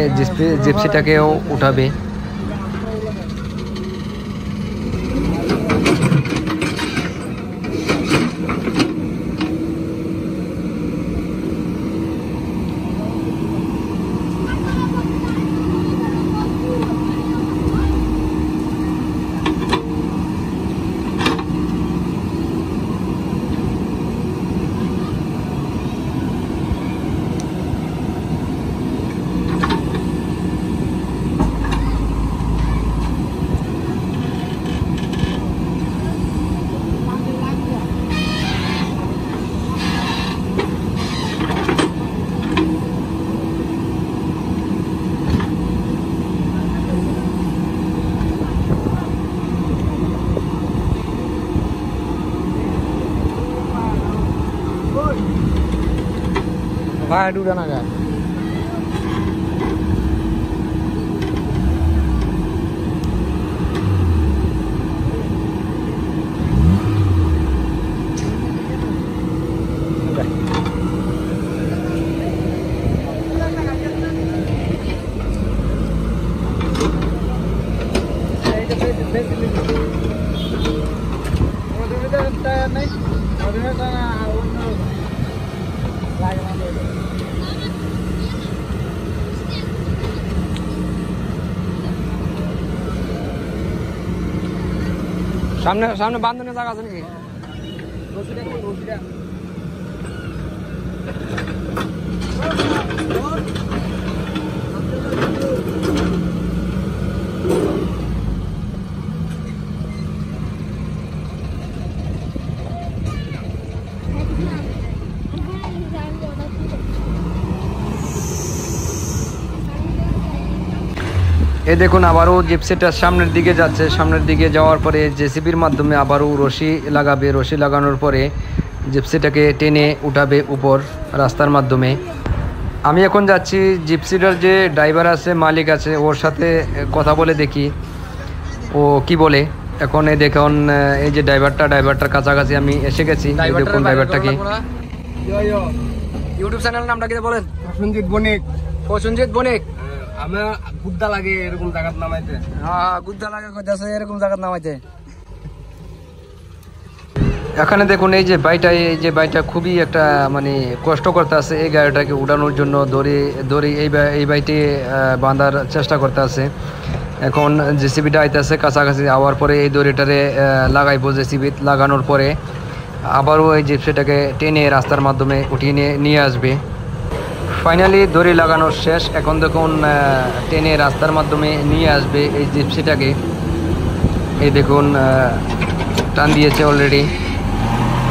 জিপসিটাকেও উঠাবে। ভাই ডুবে না গা। সামনে সামনে বান্ধনের জায়গা আছে নাকি? এই দেখুন আবারও জিপসিটা সামনের দিকে যাচ্ছে, সামনের দিকে যাওয়ার পরে জেসিবির মাধ্যমে আবারও রশি লাগাবে, রশি লাগানোর পরে জিপসিটাকে টেনে উঠাবে উপর রাস্তার মাধ্যমে। আমি এখন যাচ্ছি জিপসিটার যে ড্রাইভার আছে, মালিক আছে, ওর সাথে কথা বলে দেখি ও কি বলে। এখন এই দেখুন এই যে ড্রাইভারটার কাছাকাছি আমি এসে গেছি। এই দেখুন ড্রাইভারটাকে। ইউটিউব চ্যানেলের নামটা কি বলেন? প্রসেনজিৎ বণিক। প্রসেনজিৎ বণিক। আমি গুদ্দা লাগে এরকম জায়গাত নামাইতে। হ্যাঁ গুদ্দা লাগে কইতাছে এরকম জায়গা নামাইতে। এখানে দেখুন এই যে বাইটা খুবই একটা মানে কষ্ট করতে আছে এই গাড়িটাকে উঠানোর জন্য। দড়ি এই বাইটি বাঁধার চেষ্টা করতে আছে। এখন জেসিবিটা আইতেছে কাছাকাছি, আওয়ার পরে এই দড়িটারে লাগাইবো। জেসিবি লাগানোর পরে আবারও এই জিপসিটাকে টেনে রাস্তার মাধ্যমে উঠিয়ে নিয়ে আসবে। ফাইনালি দড়ি লাগানোর শেষ। এখন দেখুন টেনে রাস্তার মাধ্যমে নিয়ে আসবে এই জিপসিটাকে। এই দেখুন টান দিয়েছে অলরেডি।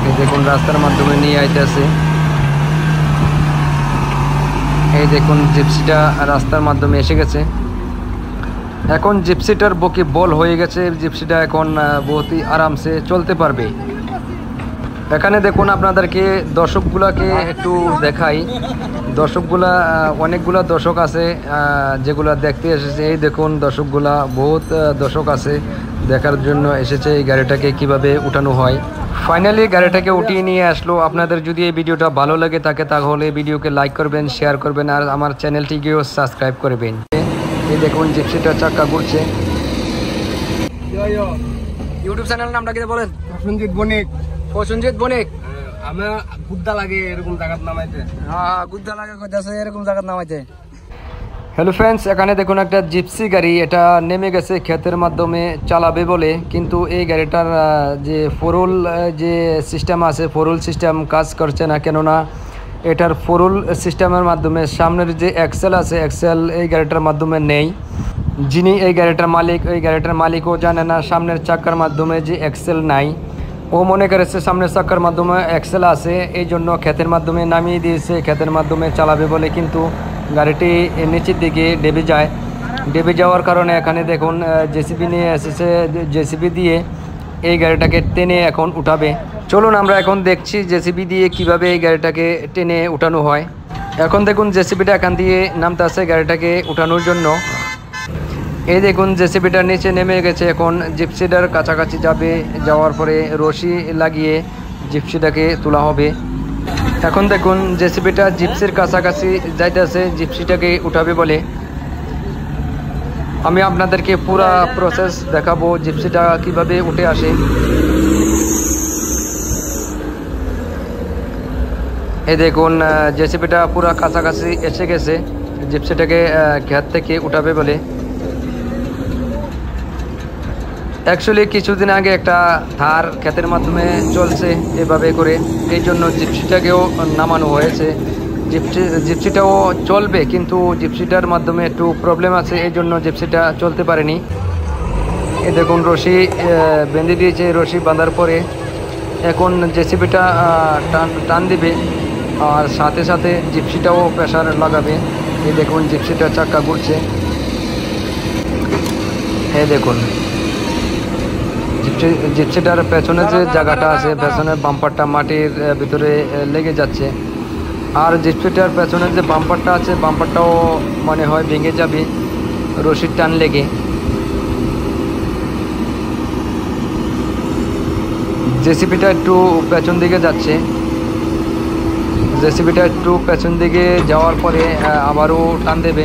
এই দেখুন রাস্তার মাধ্যমে নিয়ে আইতেছে। এই দেখুন জিপসিটা রাস্তার মাধ্যমে এসে গেছে। এখন জিপসিটার বকি বল হয়ে গেছে, জিপসিটা এখন বহুতই আরামসে চলতে পারবে। এখানে দেখুন আপনাদেরকে দর্শকগুলাকে একটু দেখাই। অনেকগুলা দর্শক আছে যেগুলা দেখতে এসেছে। এই দেখুন দর্শকগুলা বহুত দর্শক আছে দেখার জন্য এসেছে এই গাড়িটাকে কিভাবে উঠানো হয়। ফাইনালি গাড়িটাকে উঠিয়ে নিয়ে আসলো। আপনাদের যদি এই ভিডিওটা ভালো লাগে থাকে তাহলে ভিডিওকে লাইক করবেন, শেয়ার করবেন আর আমার চ্যানেলটিকেও সাবস্ক্রাইব করবেন। এই দেখুন জিপসিটা চাক্কা ঘুরছে। ইউটিউব চ্যানেল নামটা কি বলেন? প্রসেনজিৎ বণিক। প্রসেনজিৎ বণিক। আমার গুদ্দা লাগে এরকম জায়গাত নামাইতে। হ্যাঁ, গুদ্দা লাগে কইতাছে এরকম জায়গা নামাইতে। হ্যালো ফ্রেন্ডস, এখানে দেখুন একটা জিপসি গাড়ি, এটা নেমে গেছে ক্ষেতের মাধ্যমে চালাবে বলে, কিন্তু এই গাড়িটার যে ফোরুল যে সিস্টেম আছে, ফোরুল সিস্টেম কাজ করছে না। কেননা এটার ফোরুল সিস্টেমের মাধ্যমে সামনের যে এক্সেল আছে, এক্সেল এই গাড়িটার মাধ্যমে নেই। যিনি এই গাড়িটার মালিক, এই গাড়িটার মালিকও জানে না সামনের চাকার মাধ্যমে যে এক্সেল নাই। ও মনে করেছে সামনের চাকার মাধ্যমে এক্সেল আছে, এই জন্য ক্ষেতের মাধ্যমে নামিয়ে দিয়েছে, ক্ষেতের মাধ্যমে চালাবে বলে। কিন্তু গাড়িটি নিচের দিকে ডেবে যায়। ডেবে যাওয়ার কারণে এখানে দেখুন জেসিবি নিয়ে এসেছে, জেসিবি দিয়ে এই গাড়িটাকে টেনে এখন উঠাবে। চলুন আমরা এখন দেখছি জেসিবি দিয়ে কিভাবে এই গাড়িটাকে টেনে উঠানো হয়। এখন দেখুন জেসিবিটা এখান দিয়ে নামতে আসে গাড়িটাকে উঠানোর জন্য। এই দেখুন জেসিবিটার নিচে নেমে গেছে, এখন জিপসিটার কাছাকাছি যাবে। যাওয়ার পরে রশি লাগিয়ে জিপসিটাকে তোলা হবে। এখন দেখুন জেসিবিটা জিপসির কাছাকাছি যাইতেছে জিপসিটাকে উঠাবে বলে। আমি আপনাদেরকে পুরা প্রসেস দেখাবো জিপসিটা কিভাবে উঠে আসে। এই দেখুন জেসিবিটা পুরা কাছাকাছি এসে গেছে, জিপসিটাকে ক্ষেত থেকে উঠাবে বলে। অ্যাকচুয়ালি কিছুদিন আগে একটা থার ক্ষেতের মাধ্যমে চলছে এভাবে করে, এই জন্য জিপসিটাকেও নামানো হয়েছে। জিপসিটাও চলবে, কিন্তু জিপসিটার মাধ্যমে একটু প্রবলেম আছে, এই জন্য জিপসিটা চলতে পারেনি। এই দেখুন রশি বেঁধে দিয়েছে, রশি বাঁধার পরে এখন জেসিবিটা টান দিবে আর সাথে সাথে জিপসিটাও প্রেসার লাগাবে। এই দেখুন জিপসিটা চাক্কা ঘুরছে। এই দেখুন জিপসিটার পেছনে যে জায়গাটা আছে, পেছনের বাম্পারটা মাটির ভিতরে লেগে যাচ্ছে। আর জিপসিটার পেছনের যে বাম্পারটা আছে, বাম্পারটাও মনে হয় ভেঙে যাবে রশির টান লেগে। জেসিবিটা একটু পেছন দিকে যাচ্ছে। জেসিবিটা একটু পেছন দিকে যাওয়ার পরে আবারও টান দেবে।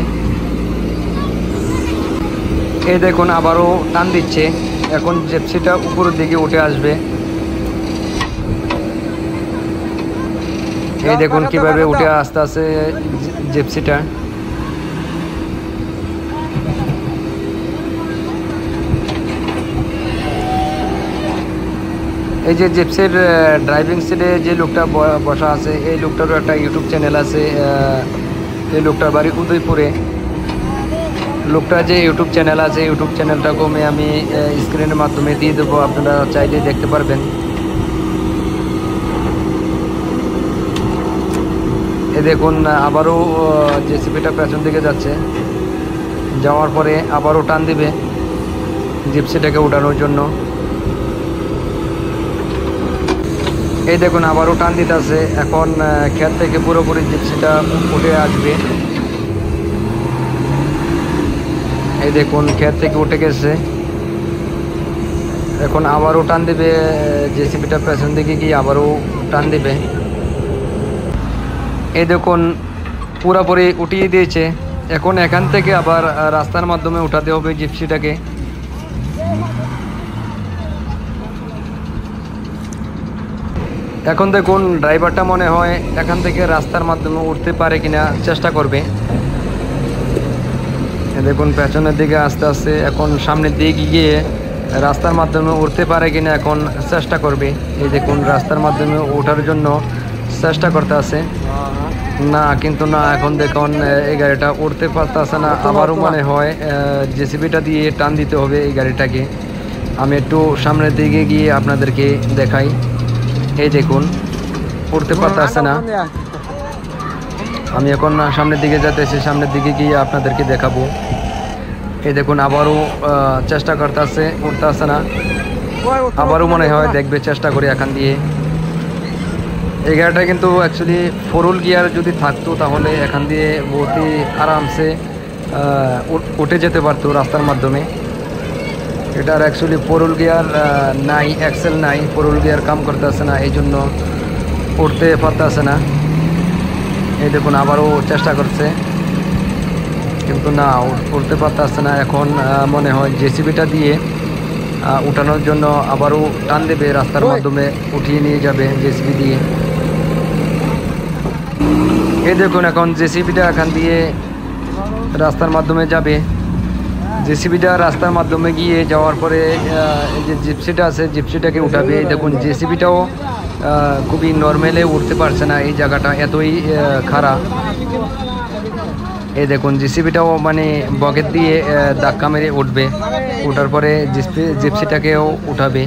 এই দেখুন আবারও টান দিচ্ছে, এখন জিপসিটা উপরের দিকে উঠে আসবে। এই দেখুন কিভাবে উঠে আসতে আসে জিপসিটা। এই যে জিপসির ড্রাইভিং সিটে যে লোকটা বসা আছে, এই লোকটারও একটা ইউটিউব চ্যানেল আছে। এই লোকটার বাড়ি উদয়পুরে। লোকটার যে ইউটিউব চ্যানেল আছে, ইউটিউব চ্যানেলটাকেও আমি স্ক্রিনের মাধ্যমে দিয়ে দেবো, আপনারা চাইলে দেখতে পারবেন। এই দেখুন আবারও জেসিবিটা পেছন দিকে যাচ্ছে, যাওয়ার পরে আবারও টান দিবে জিপসিটাকে উঠানোর জন্য। এই দেখুন আবারও টান দিতে আছে, এখন ক্ষেত থেকে পুরোপুরি জিপসিটা উঠে আসবে। এই দেখুন ক্ষেত থেকে উঠে গেছে, এখন আবারও টান দিবে জেসিবিটা পেছন দিকে গিয়ে আবারও টান দিবে। এই দেখুন পুরোপুরি উঠিয়ে দিয়েছে। এখন এখান থেকে আবার রাস্তার মাধ্যমে উঠাতে হবে জিপসিটাকে। এখন দেখুন ড্রাইভারটা মনে হয় এখান থেকে রাস্তার মাধ্যমে উঠতে পারে কিনা চেষ্টা করবে। দেখুন পেছনের দিকে আস্তে আস্তে এখন সামনের দিকে গিয়ে রাস্তার মাধ্যমে উঠতে পারে কিনা এখন চেষ্টা করবে। এই দেখুন রাস্তার মাধ্যমে ওঠার জন্য চেষ্টা করতে আছে না, কিন্তু না, এখন দেখুন এই গাড়িটা উঠতে পারতেছে না। আবারও মনে হয় জেসিবিটা দিয়ে টান দিতে হবে এই গাড়িটাকে। আমি একটু সামনের দিকে গিয়ে আপনাদেরকে দেখাই। এই দেখুন উঠতে পারতেছে না। আমি এখন সামনের দিকে যেতেছি, সামনের দিকে গিয়ে আপনাদেরকে দেখাবো। এই দেখুন আবারও চেষ্টা করতেছে, উঠতে আসে না। আবারও মনে হয় দেখবে চেষ্টা করি এখান দিয়ে। এই গাড়িটা কিন্তু অ্যাকচুয়ালি 4 গিয়ার যদি থাকতো তাহলে এখান দিয়ে বহুতই আরামসে উঠে যেতে পারতো রাস্তার মাধ্যমে। এটার অ্যাকচুয়ালি ফোরুল গিয়ার নাই, এক্সেল নাই, ফোরুল গিয়ার কাম করতেছে না, এই জন্য উঠতে পারতেছে না। এই দেখুন আবারও চেষ্টা করছে, কিন্তু না, উঠতে পারতেছে না। এখন মনে হয় জেসিবিটা দিয়ে উঠানোর জন্য আবারও টান দেবে, রাস্তার মাধ্যমে উঠিয়ে নিয়ে যাবে জেসিবি দিয়ে। এই দেখুন এখন জেসিবিটা এখান দিয়ে রাস্তার মাধ্যমে যাবে। জেসিবিটা রাস্তার মাধ্যমে গিয়ে যাওয়ার পরে এই যে জিপসিটা আছে, জিপসিটাকে উঠাবে। এই দেখুন জেসিবিটাও খুবই নর্মালে উঠতে পারছে না, এই জায়গাটা এতই খারাপ। এই দেখুন জেসিবিটাও মানে বকেট দিয়ে ধাক্কা মেরে উঠবে, উঠার পরে জিপসিটাকেও উঠাবে।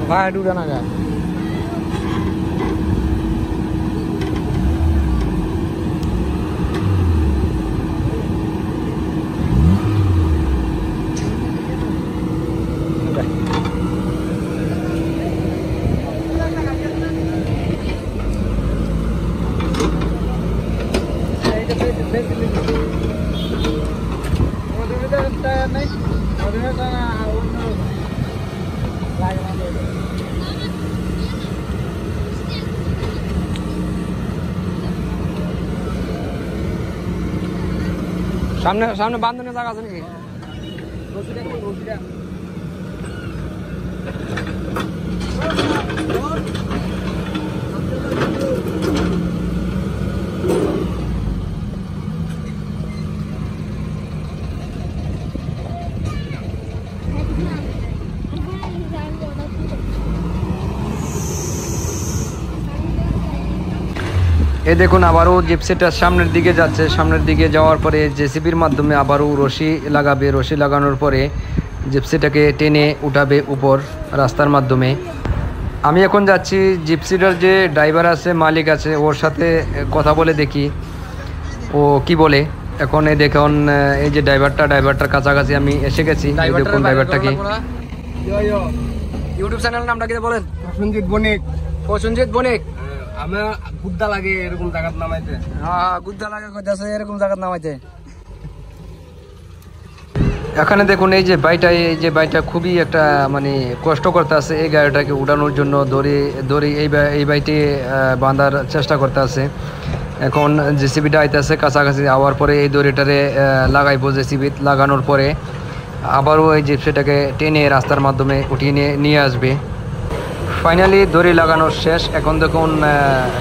ভাই ডুবে না গায়ে। সামনে সামনে বান্ধনের জায়গা আছে নাকি? এই দেখুন আবারও জিপসিটা সামনের দিকে যাচ্ছে, সামনের দিকে যাওয়ার পরে জেসিবির মাধ্যমে আবারও রশি লাগাবে, রশি লাগানোর পরে জিপসিটাকে টেনে উঠাবে উপর রাস্তার মাধ্যমে। আমি এখন যাচ্ছি জিপসিটার যে ড্রাইভার আছে, মালিক আছে, ওর সাথে কথা বলে দেখি ও কি বলে। এখন এই দেখুন এই যে ড্রাইভারটার কাছাকাছি আমি এসে গেছি। এই দেখুন ড্রাইভারটাকে। ইউটিউব চ্যানেল নামটা কি বলেন? প্রসেনজিৎ বণিক। প্রসেনজিৎ বণিক। আমার গুদ্দা লাগে এরকম জায়গাত নামাইতে। হ্যাঁ, গুদ্দা লাগে কইতাছে এরকম জায়গা নামাইতে। এখানে দেখুন এই যে বাইটা খুবই একটা মানে কষ্ট করতে আছে এই গাড়িটাকে উঠানোর জন্য। দড়ি এই বাইটি বাঁধার চেষ্টা করতে আছে। এখন জেসিবিটা আইতেছে কাছাকাছি, আওয়ার পরে এই দড়িটারে লাগাইবো। জেসিবি লাগানোর পরে আবারও এই জিপসিটাকে টেনে রাস্তার মাধ্যমে উঠিয়ে নিয়ে আসবে। ফাইনালি দড়ি লাগানো শেষ। এখন দেখুন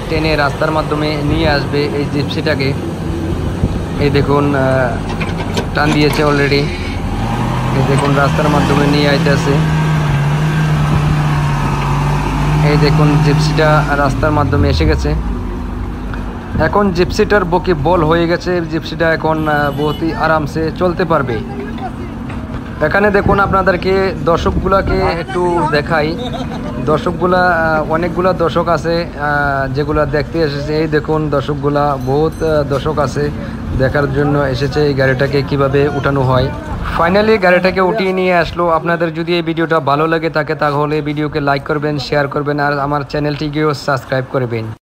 টেনে রাস্তার মাধ্যমে নিয়ে আসবে এই জিপসিটাকে। এই দেখুন টান দিয়েছে অলরেডি। এই দেখুন রাস্তার মাধ্যমে নিয়ে আইতেছে। এই দেখুন জিপসিটা রাস্তার মাধ্যমে এসে গেছে। এখন জিপসিটার বকি বল হয়ে গেছে। জিপসিটা এখন বহুতই আরামসে চলতে পারবে। এখানে দেখুন আপনাদেরকে দর্শকগুলাকে একটু দেখাই। দর্শকগুলা অনেকগুলা দর্শক আছে যেগুলা দেখতে এসেছে। এই দেখুন দর্শকগুলা বহুত দর্শক আছে দেখার জন্য এসেছে এই গাড়িটাকে কিভাবে উঠানো হয়। ফাইনালি গাড়িটাকে উঠিয়ে নিয়ে আসলো। আপনাদের যদি এই ভিডিওটা ভালো লাগে থাকে তাহলে ভিডিওকে লাইক করবেন, শেয়ার করবেন আর আমার চ্যানেলটিকেও সাবস্ক্রাইব করবেন।